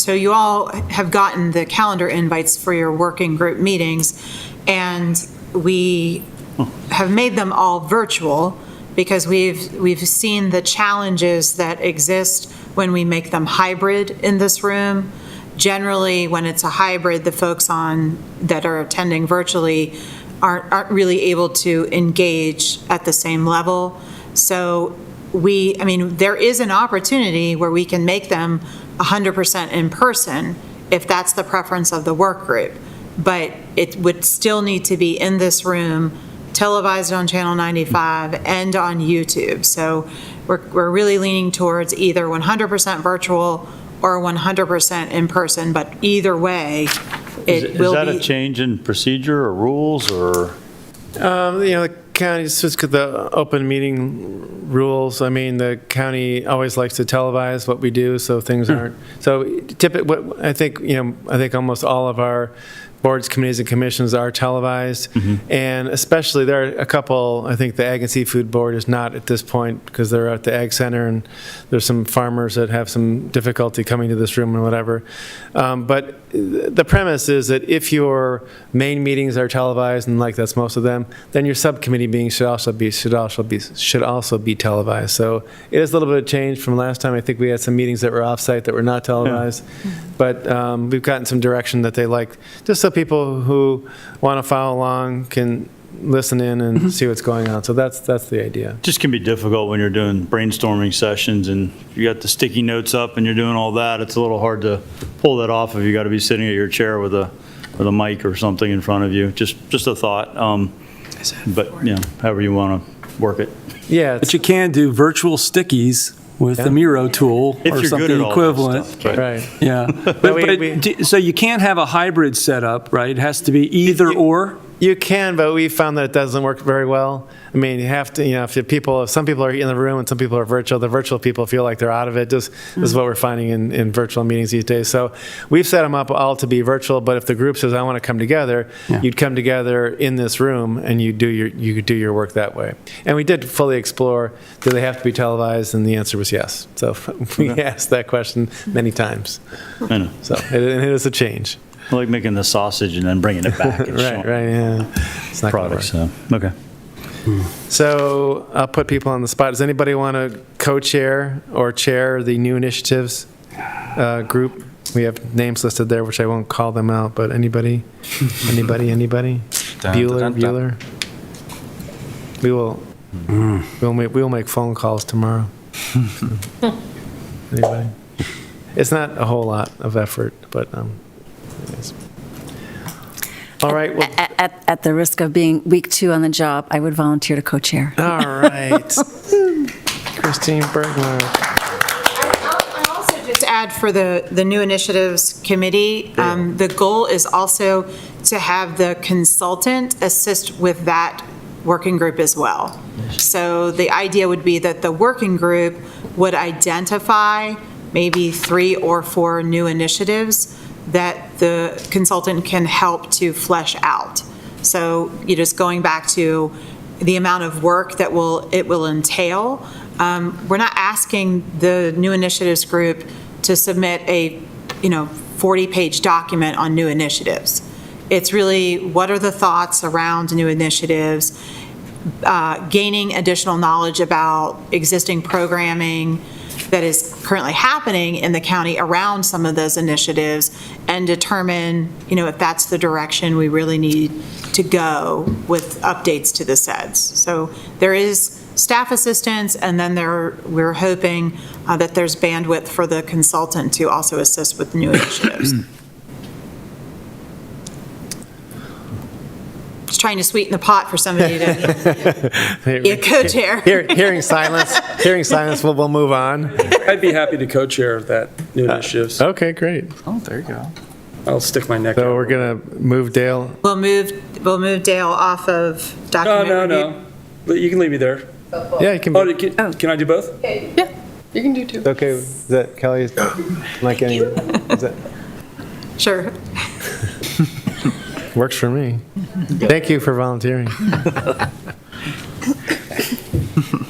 you all have gotten the calendar invites for your working group meetings, and we have made them all virtual because we've seen the challenges that exist when we make them hybrid in this room. Generally, when it's a hybrid, the folks that are attending virtually aren't really able to engage at the same level. So there is an opportunity where we can make them 100% in person if that's the preference of the work group. But it would still need to be in this room, televised on Channel 95 and on YouTube. So we're really leaning towards either 100% virtual or 100% in person, but either way, it will be. Is that a change in procedure or rules or? The county, just the open meeting rules, the county always likes to televise what we do, so things aren't. So I think almost all of our boards, committees, and commissions are televised. And especially, there are a couple, I think the Ag and Seafood Board is not at this point because they're at the Ag Center and there's some farmers that have some difficulty coming to this room and whatever. But the premise is that if your main meetings are televised, and like that's most of them, then your subcommittee meetings should also be televised. So it is a little bit of change from last time. I think we had some meetings that were offsite that were not televised. But we've gotten some direction that they like, just so people who want to follow along can listen in and see what's going on. So that's the idea. Just can be difficult when you're doing brainstorming sessions and you got the sticky notes up and you're doing all that. It's a little hard to pull that off if you got to be sitting at your chair with a mic or something in front of you. Just a thought. But however you want to work it. Yeah, but you can do virtual stickies with the Miro tool If or you're something good at all that equivalent. stuff, right. Yeah. But so you can't have a hybrid setup, right? It has to be either or. You can, but we found that it doesn't work very well. You have to, if some people are in the room and some people are virtual, the virtual people feel like they're out of it. This is what we're finding in virtual meetings these days. So we've set them up all to be virtual, but if the group says, I want to come together, you'd come together in this room and you could do your work that way. And we did fully explore, do they have to be televised? And the answer was yes. So we asked that question many times. I know. So it is a change. I like making the sausage and then bringing it back. And right, yeah. It's not gonna products. So, okay. So I'll put people on the spot. Does anybody want to co-chair or chair the new initiatives group? We have names listed there, which I won't call them out, but anybody? Anybody? Bueller? We will, we'll make phone calls tomorrow. Anybody? It's not a whole lot of effort, but, anyways. All right, well, At the risk of being week 2 on the job, I would volunteer to co-chair. all right. Christine Bergman. I'll also just add for the New Initiatives Committee, the goal is also to have the consultant assist with that working group as well. So the idea would be that the working group would identify maybe 3 or 4 new initiatives that the consultant can help to flesh out. So you're just going back to the amount of work that it will entail. We're not asking the New Initiatives group to submit a 40-page document on new initiatives. It's really, what are the thoughts around new initiatives, gaining additional knowledge about existing programming that is currently happening in the county around some of those initiatives, and determine, if that's the direction we really need to go with updates to the SEDS. So there is staff assistance, and then we're hoping that there's bandwidth for the consultant to also assist with new initiatives. Just trying to sweeten the pot for somebody to be a co-chair. Hearing silence, we'll move on. I'd be happy to co-chair of that new initiatives. Okay, great. Oh, there you go. I'll stick my neck out. So we're going to move Dale. We'll move Dale off of document review. No. But you can leave me there. Yeah, you can. Can I do both? Yeah, you can do 2. Okay, is that Kelly? Like any? Is that Sure. works for me? Thank you for volunteering.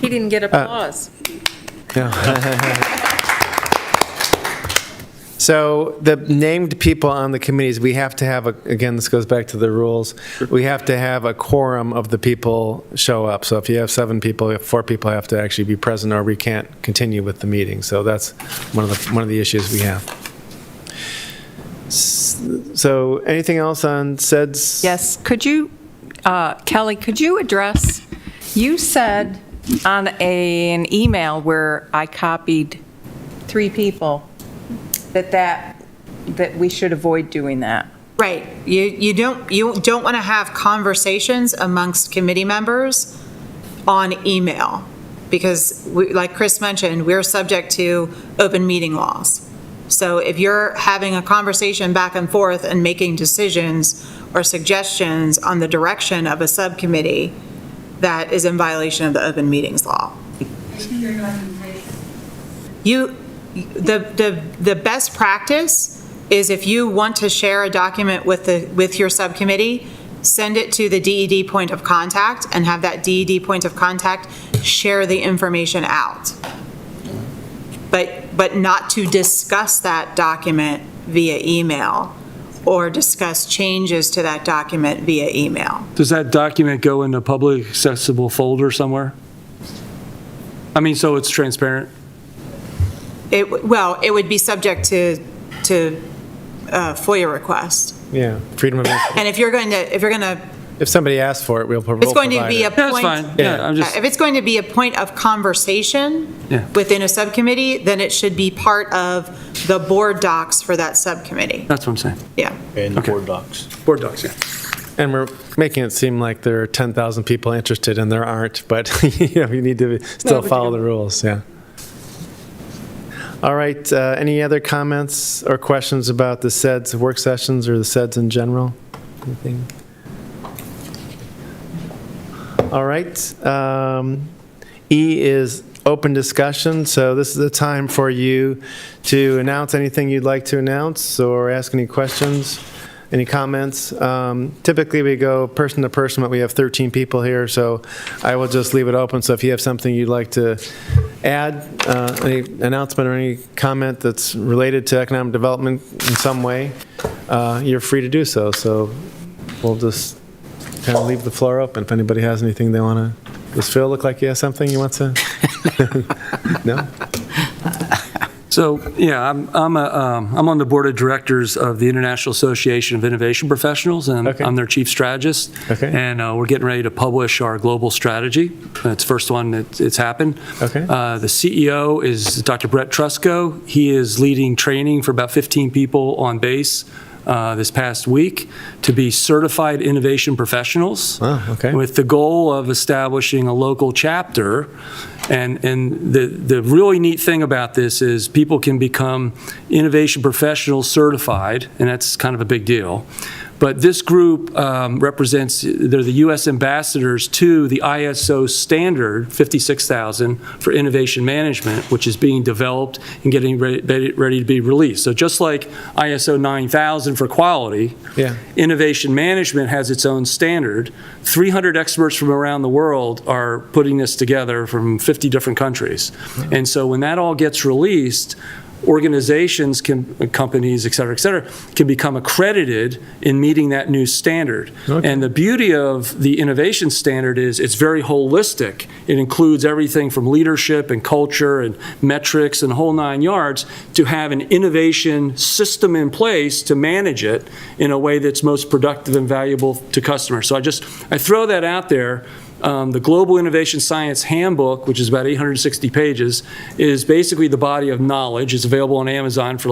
He didn't get applause. So the named people on the committees, we have to have, again, this goes back to the rules, we have to have a quorum of the people show up. So if you have 7 people, 4 people have to actually be present, or we can't continue with the meeting. So that's one of the issues we have. So anything else on SEDS? Yes, could you, Kelly, could you address, you said on an email where I copied 3 people, that we should avoid doing that. Right. You don't want to have conversations amongst committee members on email, because like Chris mentioned, we're subject to open meeting laws. So if you're having a conversation back and forth and making decisions or suggestions on the direction of a subcommittee, that is in violation of the open meetings law. The best practice is, if you want to share a document with your subcommittee, send it to the DED point of contact and have that DED point of contact share the information out. But not to discuss that document via email or discuss changes to that document via email. Does that document go in a public accessible folder somewhere? I mean, so it's transparent? It would be subject to FOIA request. Yeah, freedom of information. And if you're going to If somebody asks for it, we'll provide it. It's going to be a point. That's fine. Yeah, I'm just. If it's going to be a point of conversation Yeah. within a subcommittee, then it should be part of the board docs for that subcommittee. That's what I'm saying. Yeah. And the board docs. Board docs, yeah. And we're making it seem like there are 10,000 people interested, and there aren't, but you need to still follow the rules, yeah. All right, any other comments or questions about the SEDS work sessions or the SEDS in general? Anything? All right. E is open discussion, so this is the time for you to announce anything you'd like to announce or ask any questions, any comments. Typically, we go person to person, but we have 13 people here, so I will just leave it open. So if you have something you'd like to add, any announcement or any comment that's related to economic development in some way, you're free to do so. So we'll just kind of leave the floor open if anybody has anything they want to. Does Phil look like he has something he wants to? No? So, yeah, I'm on the board of directors of the International Association of Innovation Professionals, and I'm their chief strategist. Okay. And we're getting ready to publish our global strategy. It's the first one it's happened. Okay. The CEO is Dr. Brett Trusco. He is leading training for about 15 people on base this past week to be certified innovation professionals, with the goal of establishing a local chapter. And the really neat thing about this is people can become innovation professionals certified, and that's kind of a big deal. But this group represents, they're the U.S. ambassadors to the ISO standard 56000 for innovation management, which is being developed and getting ready to be released. So just like ISO 9000 for quality, innovation management has its own standard. 300 experts from around the world are putting this together from 50 different countries. And so when that all gets released, organizations, companies, et cetera, can become accredited in meeting that new standard. And the beauty of the innovation standard is it's very holistic. It includes everything from leadership and culture and metrics and the whole 9 yards to have an innovation system in place to manage it in a way that's most productive and valuable to customers. So I throw that out there. The Global Innovation Science Handbook, which is about 860 pages, is basically the body of knowledge. It's available on Amazon for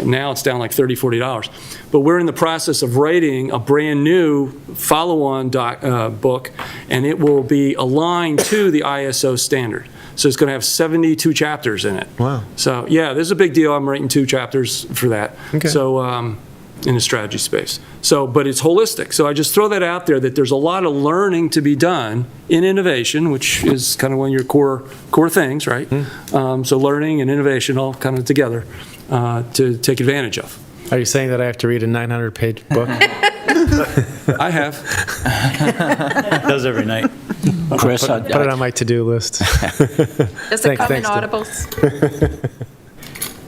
now it's down like $30, $40. But we're in the process of writing a brand new follow-on book, and it will be aligned to the ISO standard. So it's going to have 72 chapters in it. Wow. So yeah, this is a big deal. I'm writing 2 chapters for that. Okay. So in the strategy space. So, but it's holistic. So I just throw that out there that there's a lot of learning to be done in innovation, which is kind of one of your core things, right? So learning and innovation all kind of together to take advantage of. Are you saying that I have to read a 900-page book? I have. Does every night. Chris, put it on my to-do list. Does it come in audibles?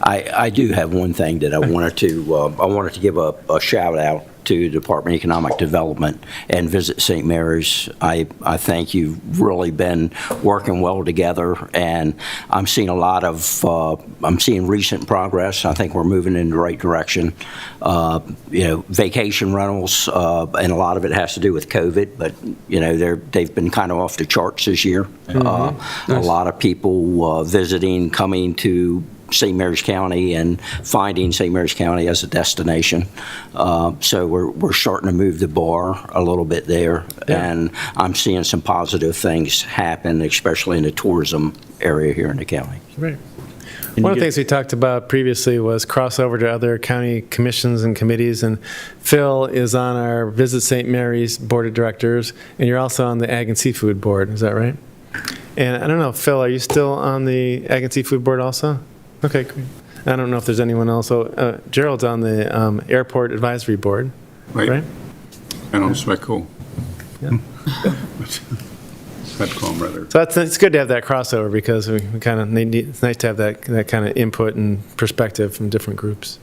I do have one thing that I wanted to give a shout out to the Department of Economic Development and Visit St. Mary's. I think you've really been working well together, and I'm seeing I'm seeing recent progress. I think we're moving in the right direction. Vacation rentals, and a lot of it has to do with COVID, but they've been kind of off the charts this year. A lot of people visiting, coming to St. Mary's County and finding St. Mary's County as a destination. So we're starting to move the bar a little bit there, and I'm seeing some positive things happen, especially in the tourism area here in the county. Right. One of the things we talked about previously was crossover to other county commissions and committees, and Phil is on our Visit St. Mary's Board of Directors, and you're also on the Ag and Seafood Board, is that right? And I don't know, Phil, are you still on the Ag and Seafood Board also? Okay, great. I don't know if there's anyone else. So, Gerald's on the Airport Advisory Board, right? And on SWECO. Yeah. SWECOM, rather. So it's good to have that crossover because we kind of need. It's nice to have that kind of input and perspective from different groups.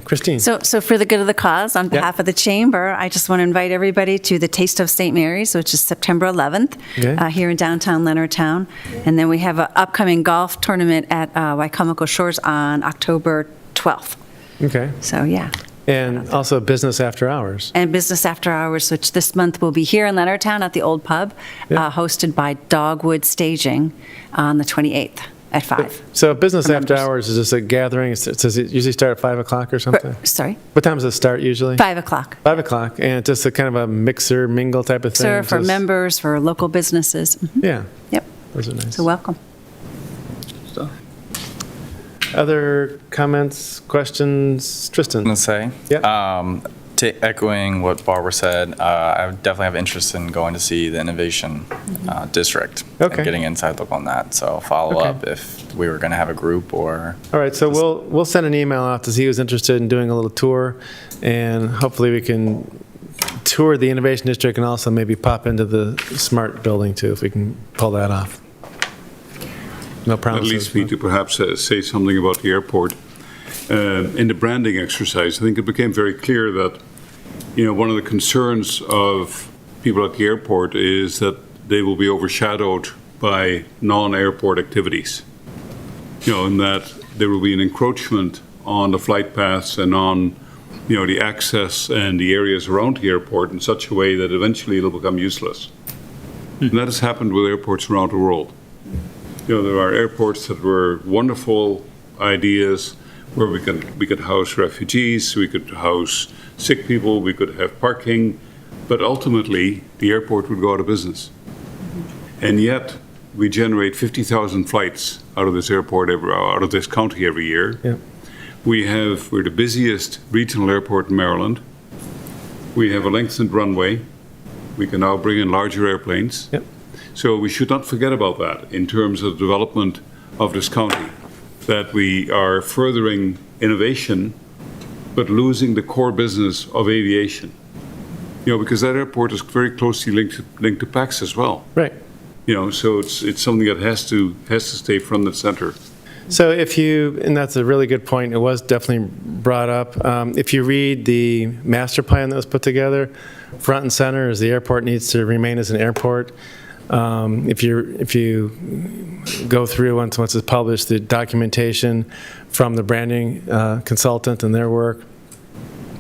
Christine. So for the good of the cause, on behalf of the Chamber, I just want to invite everybody to the Taste of St. Mary's, which is September 11th, here in downtown Leonardtown. And then we have an upcoming golf tournament at Wicomico Shores on October 12th. Okay. So, yeah. And also Business After Hours. And Business After Hours, which this month will be here in Leonardtown at the Old Pub, hosted by Dogwood Staging on the 28th. At 5. So Business After Hours is just a gathering. Does it usually start at 5 o'clock or something? Sorry? What time does it start usually? 5 o'clock. 5 o'clock. And it's just a kind of a mixer, mingle type of thing? Sir, for members, for local businesses. Mm-hmm. Yeah. Yep. Those are nice. So welcome. Other comments, questions? Tristan? I'm going to say, echoing what Barbara said, I definitely have interest in going to see the Innovation District and getting inside look on that. So follow up if we were going to have a group or. All right, so we'll send an email out to see who's interested in doing a little tour, and hopefully we can tour the Innovation District and also maybe pop into the SMART building too, if we can pull that off. No promises. That leads me to perhaps say something about the airport. In the branding exercise, I think it became very clear that one of the concerns of people at the airport is that they will be overshadowed by non-airport activities. in that there will be an encroachment on the flight paths and on, the access and the areas around the airport in such a way that eventually it'll become useless. And that has happened with airports around the world. There are airports that were wonderful ideas where we could house refugees, we could house sick people, we could have parking, but ultimately the airport would go out of business. And yet we generate 50,000 flights out of this airport, out of this county every year. Yeah. We're the busiest regional airport in Maryland. We have a lengthened runway. We can now bring in larger airplanes. Yep. So we should not forget about that in terms of development of this county, that we are furthering innovation, but losing the core business of aviation. Because that airport is very closely linked to PAX as well. Right. So it's something that has to stay front and center. So and that's a really good point, it was definitely brought up. If you read the master plan that was put together, front and center is the airport needs to remain as an airport. If you go through once it's published, the documentation from the branding consultant and their work,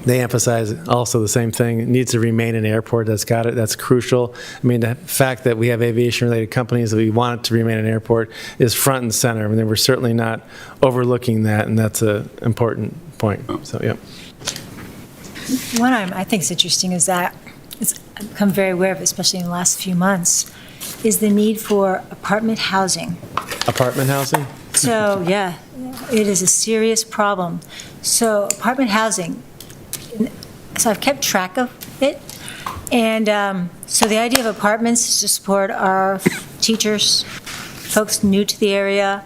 they emphasize also the same thing. It needs to remain an airport. That's crucial. I mean, the fact that we have aviation-related companies that we want it to remain an airport is front and center. I mean, we're certainly not overlooking that, and that's an important point. So, yeah. One I think is interesting is that I've become very aware of, especially in the last few months, is the need for apartment housing. Apartment housing? So, yeah, it is a serious problem. So, apartment housing, so I've kept track of it. And so the idea of apartments is to support our teachers, folks new to the area,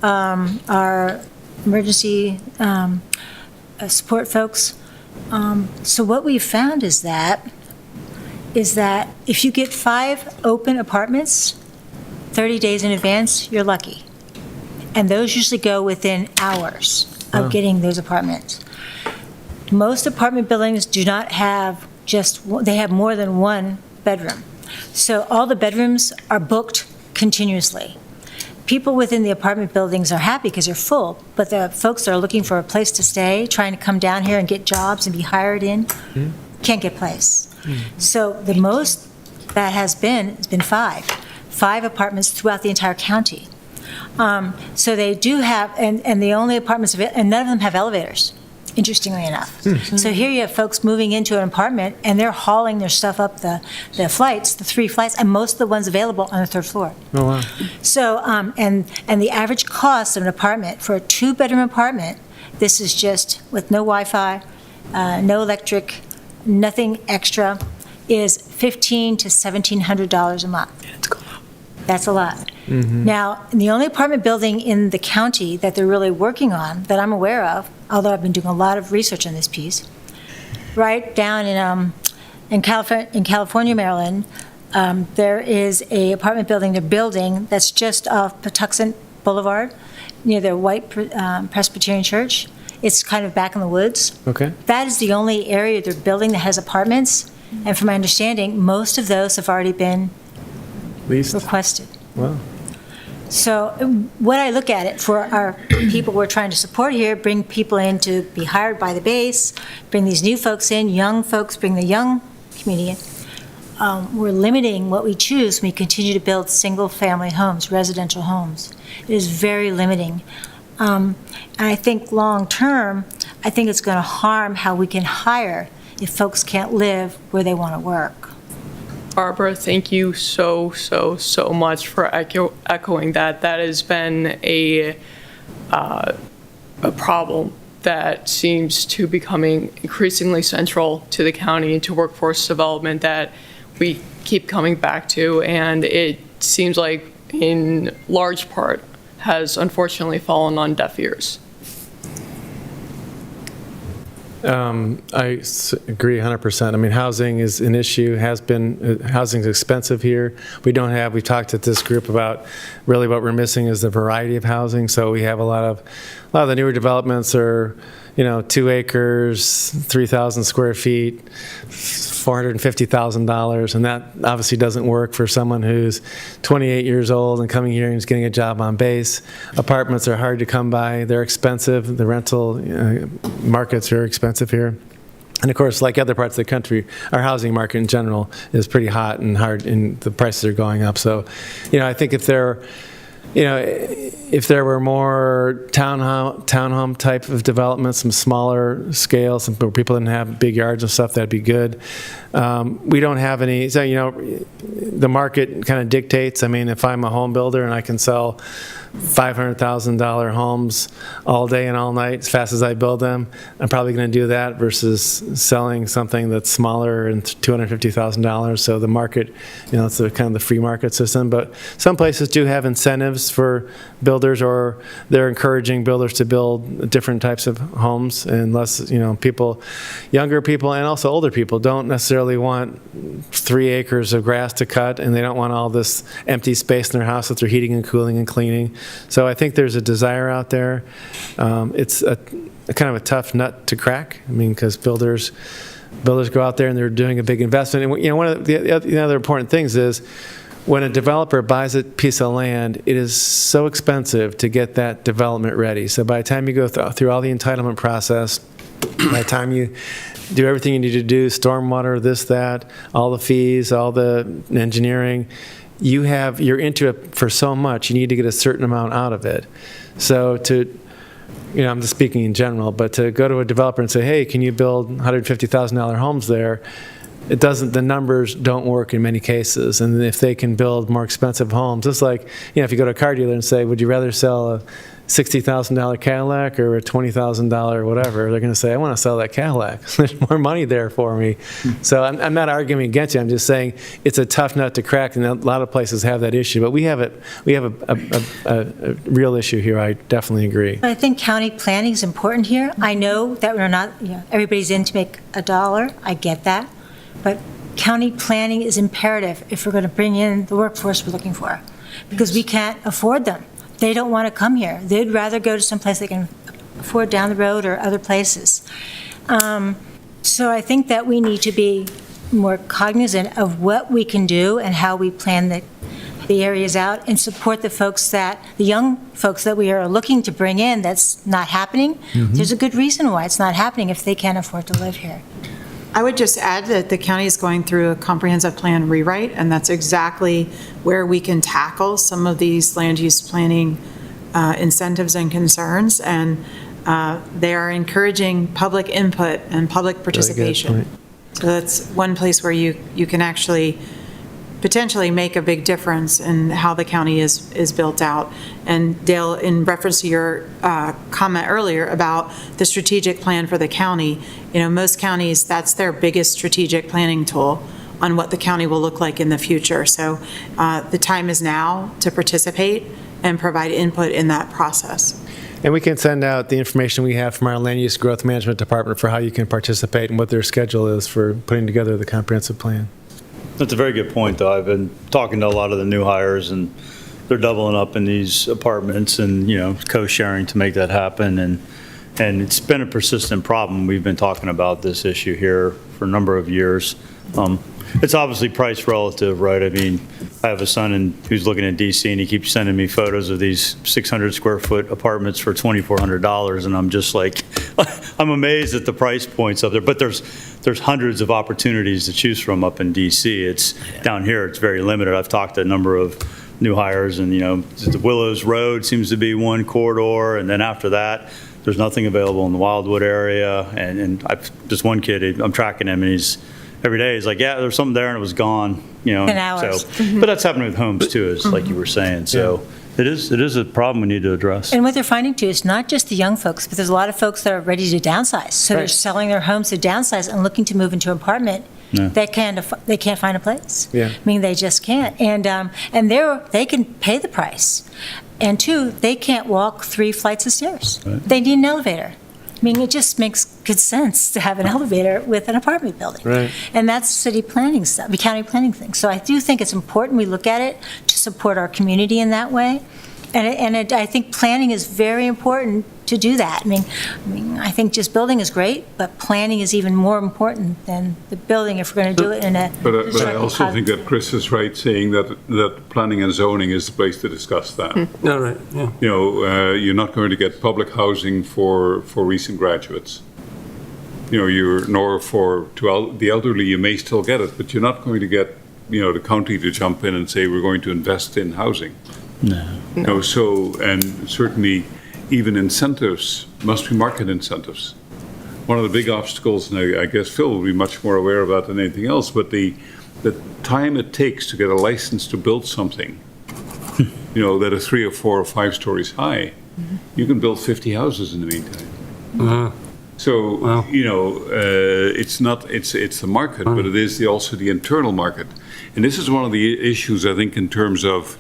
our emergency support folks. So what we've found is that if you get 5 open apartments 30 days in advance, you're lucky. And those usually go within hours of getting those apartments. Most apartment buildings do not have they have more than one bedroom. So all the bedrooms are booked continuously. People within the apartment buildings are happy because they're full, but the folks that are looking for a place to stay, trying to come down here and get jobs and be hired in, can't get a place. So the most that has been 5 apartments throughout the entire county. So they do have, and the only apartments, and none of them have elevators, interestingly enough. So here you have folks moving into an apartment, and they're hauling their stuff up the flights, the 3 flights, and most of the ones available on the 3rd floor. Oh, wow. So, and the average cost of an apartment, for a 2-bedroom apartment, this is just with no Wi-Fi, no electric, nothing extra, is $1,500 to $1,700 a month. That's a lot. Now, the only apartment building in the county that they're really working on, that I'm aware of, although I've been doing a lot of research on this piece, right down in California, Maryland, there is a apartment building they're building that's just off Patuxent Boulevard, near the White Presbyterian Church. It's kind of back in the woods. Okay. That is the only area they're building that has apartments, and from my understanding, most of those have already been Leased. requested. Wow. So what I look at it for our people we're trying to support here, bring people in to be hired by the base, bring these new folks in, young folks, bring the young community in. We're limiting what we choose when we continue to build single-family homes, residential homes. It is very limiting. And I think long-term, I think it's going to harm how we can hire if folks can't live where they want to work. Barbara, thank you so much for echoing that. That has been a problem that seems to becoming increasingly central to the county and to workforce development that we keep coming back to, and it seems like in large part has unfortunately fallen on deaf ears. I agree 100%. I mean, housing is an issue, has been. Housing is expensive here. We talked at this group about really what we're missing is the variety of housing. So we have a lot of the newer developments are, 2 acres, 3,000 square feet, $450,000, and that obviously doesn't work for someone who's 28 years old and coming here and is getting a job on base. Apartments are hard to come by. They're expensive. The rental market's very expensive here. And of course, like other parts of the country, our housing market in general is pretty hot and hard, and the prices are going up. So, I think if there were more townhome type of developments, some smaller scale, some where people didn't have big yards and stuff, that'd be good. We don't have any, so, the market kind of dictates. I mean, if I'm a home builder and I can sell $500,000 homes all day and all night as fast as I build them, I'm probably going to do that versus selling something that's smaller and $250,000. So the market, it's kind of the free market system. But some places do have incentives for builders, or they're encouraging builders to build different types of homes, and less, younger people and also older people don't necessarily want 3 acres of grass to cut, and they don't want all this empty space in their house that they're heating and cooling and cleaning. So I think there's a desire out there. It's a kind of a tough nut to crack. I mean, because builders go out there and they're doing a big investment. And one of the other important things is when a developer buys a piece of land, it is so expensive to get that development ready. So by the time you go through all the entitlement process, by the time you do everything you need to do, stormwater, this, that, all the fees, all the engineering, you're into it for so much, you need to get a certain amount out of it. So I'm just speaking in general, but to go to a developer and say, hey, can you build $150,000 homes there? The numbers don't work in many cases. And if they can build more expensive homes, it's like, if you go to a car dealer and say, would you rather sell a $60,000 Cadillac or a $20,000 whatever, they're going to say, I want to sell that Cadillac. There's more money there for me. So I'm not arguing against you. I'm just saying it's a tough nut to crack, and a lot of places have that issue. But we have a real issue here. I definitely agree. I think county planning is important here. I know that we're not, everybody's in to make a dollar. I get that. But county planning is imperative if we're going to bring in the workforce we're looking for, because we can't afford them. They don't want to come here. They'd rather go to someplace they can afford down the road or other places. So I think that we need to be more cognizant of what we can do and how we plan the areas out, and support the young folks that we are looking to bring in. That's not happening. Mm-hmm. There's a good reason why it's not happening if they can't afford to live here. I would just add that the county is going through a comprehensive plan rewrite, and that's exactly where we can tackle some of these land use planning incentives and concerns. And they are encouraging public input and public participation. Really good point. So that's one place where you can actually potentially make a big difference in how the county is built out. And Dale, in reference to your comment earlier about the strategic plan for the county, most counties, that's their biggest strategic planning tool on what the county will look like in the future. So the time is now to participate and provide input in that process. And we can send out the information we have from our Land Use Growth Management Department for how you can participate and what their schedule is for putting together the comprehensive plan. That's a very good point, though. I've been talking to a lot of the new hires, and they're doubling up in these apartments and, co-sharing to make that happen. And it's been a persistent problem. We've been talking about this issue here for a number of years. It's obviously price relative, right? I mean, I have a son who's looking at DC, and he keeps sending me photos of these 600 square foot apartments for $2,400, and I'm just like, I'm amazed at the price points up there. But there's hundreds of opportunities to choose from up in DC. It's down here, it's very limited. I've talked to a number of new hires, and the Willows Road seems to be one corridor, and then after that, there's nothing available in the Wildwood area. And just one kid, I'm tracking him, and every day he's like, yeah, there's something there, and it was gone. In hours. So, but that's happening with homes too, is like you were saying. So it is a problem we need to address. And what they're finding too is not just the young folks, but there's a lot of folks that are ready to downsize. So they're selling their homes to downsize and looking to move into an apartment. Yeah. They can't find a place. Yeah. I mean, they just can't. And they can pay the price. And two, they can't walk 3 flights of stairs. Right. They need an elevator. I mean, it just makes good sense to have an elevator with an apartment building. Right. And that's city planning stuff, the county planning thing. So I do think it's important we look at it to support our community in that way. I think planning is very important to do that. I mean, I think just building is great, but planning is even more important than the building if we're going to do it in a. But I also think that Chris is right saying that planning and zoning is the place to discuss that. No, right, yeah. You know, you're not going to get public housing for recent graduates. You know, nor for the elderly, you may still get it, but you're not going to get, you know, the county to jump in and say, we're going to invest in housing. No. You know, so, and certainly even incentives must be market incentives. One of the big obstacles, and I guess Phil will be much more aware of that than anything else, but the time it takes to get a license to build something, you know, that is 3 or 4 or 5 stories high, you can build 50 houses in the meantime. So, you know, it's the market, but it is also the internal market. And this is one of the issues, I think, in terms of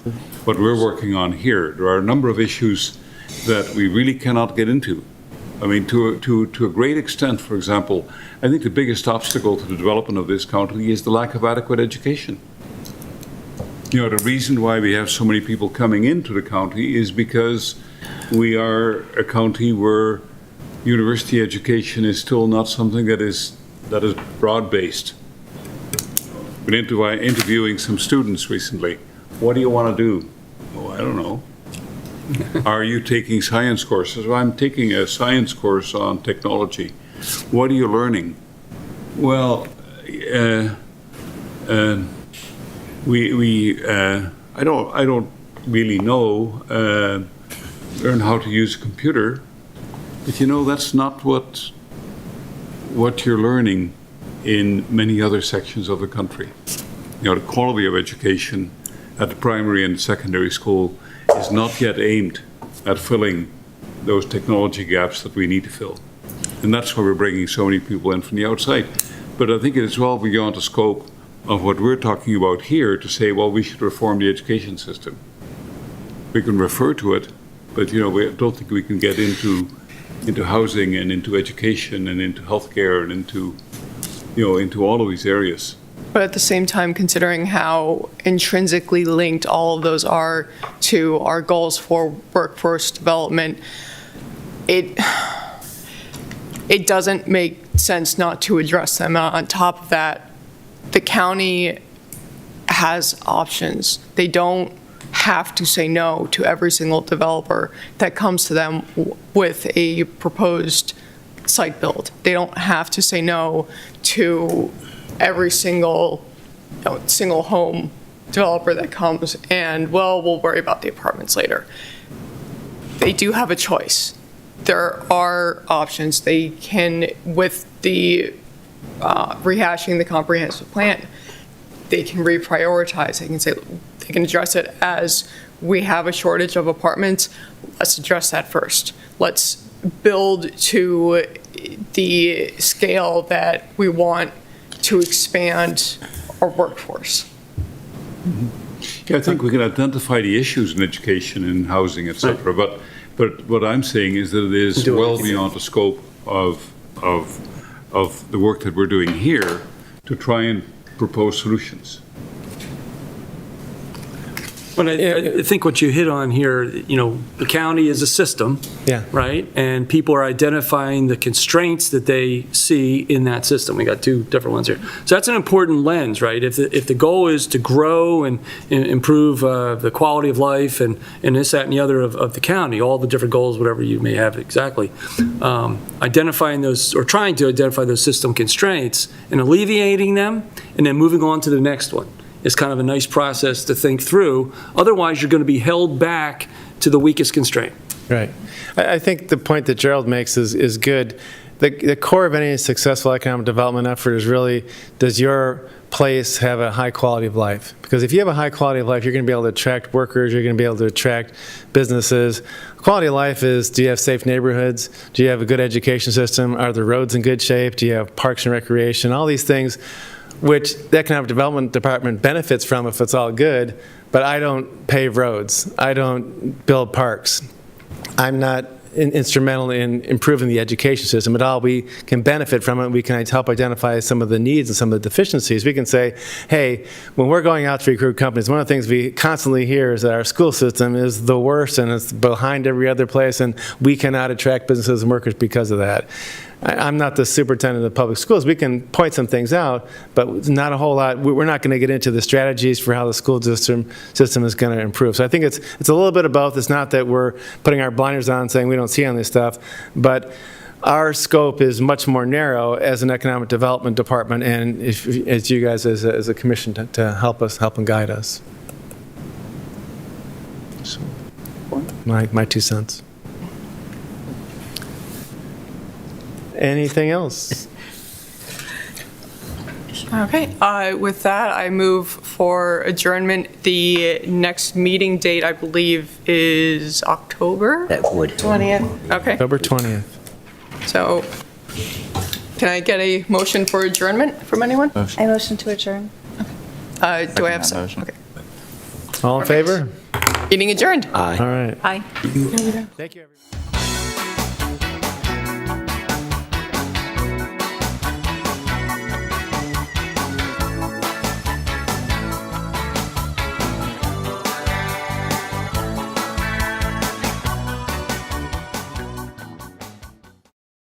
what we're working on here. There are a number of issues that we really cannot get into. I mean, to a great extent, for example, I think the biggest obstacle to the development of this county is the lack of adequate education. You know, the reason why we have so many people coming into the county is because we are a county where university education is still not something that is broad-based. Been interviewing some students recently. What do you want to do? Oh, I don't know. Are you taking science courses? Well, I'm taking a science course on technology. What are you learning? Well, I don't really know. Learn how to use a computer. But you know, that's not what you're learning in many other sections of the country. You know, the quality of education at the primary and secondary school is not yet aimed at filling those technology gaps that we need to fill. And that's why we're bringing so many people in from the outside. But I think it is well beyond the scope of what we're talking about here to say, well, we should reform the education system. We can refer to it, but, you know, I don't think we can get into housing and into education and into healthcare and into all of these areas. But at the same time, considering how intrinsically linked all of those are to our goals for workforce development, it doesn't make sense not to address them. On top of that, the county has options. They don't have to say no to every single developer that comes to them with a proposed site build. They don't have to say no to every single home developer that comes and, well, we'll worry about the apartments later. They do have a choice. There are options. They can, with the rehashing the comprehensive plan, they can reprioritize. They can say, they can address it as we have a shortage of apartments. Let's address that first. Let's build to the scale that we want to expand our workforce. Yeah, I think we can identify the issues in education and housing, et cetera. But what I'm saying is that it is well beyond the scope of the work that we're doing here to try and propose solutions. But I think what you hit on here, you know, the county is a system, right? And people are identifying the constraints that they see in that system. We got 2 different ones here. So that's an important lens, right? If the goal is to grow and improve the quality of life and this, that, and the other of the county, all the different goals, whatever you may have exactly, identifying those or trying to identify those system constraints and alleviating them and then moving on to the next one. Is kind of a nice process to think through. Otherwise, you're going to be held back to the weakest constraint. Right. I think the point that Gerald makes is good. The core of any successful economic development effort is really, does your place have a high quality of life? Because if you have a high quality of life, you're going to be able to attract workers, you're going to be able to attract businesses. Quality of life is, do you have safe neighborhoods? Do you have a good education system? Are the roads in good shape? Do you have parks and recreation? All these things which the Economic Development Department benefits from if it's all good, but I don't pave roads. I don't build parks. I'm not instrumental in improving the education system at all. We can benefit from it. We can help identify some of the needs and some of the deficiencies. We can say, hey, when we're going out to recruit companies, one of the things we constantly hear is that our school system is the worst and it's behind every other place, and we cannot attract businesses and workers because of that. I'm not the superintendent of public schools. We can point some things out, but not a whole lot. We're not going to get into the strategies for how the school system is going to improve. So I think it's a little bit of both. It's not that we're putting our blinders on saying we don't see on this stuff, but our scope is much more narrow as an economic development department, and as you guys as a commission to help and guide us. So, my 2 cents. Anything else? Okay, with that, I move for adjournment. The next meeting date, I believe, is October? That would. 20th. Okay, October 20th. so can I get a motion for adjournment from anyone? I motion to adjourn. Do I have that some? motion. Okay. All in favor? Meeting adjourned. Aye. All right. Aye. Thank you, everybody.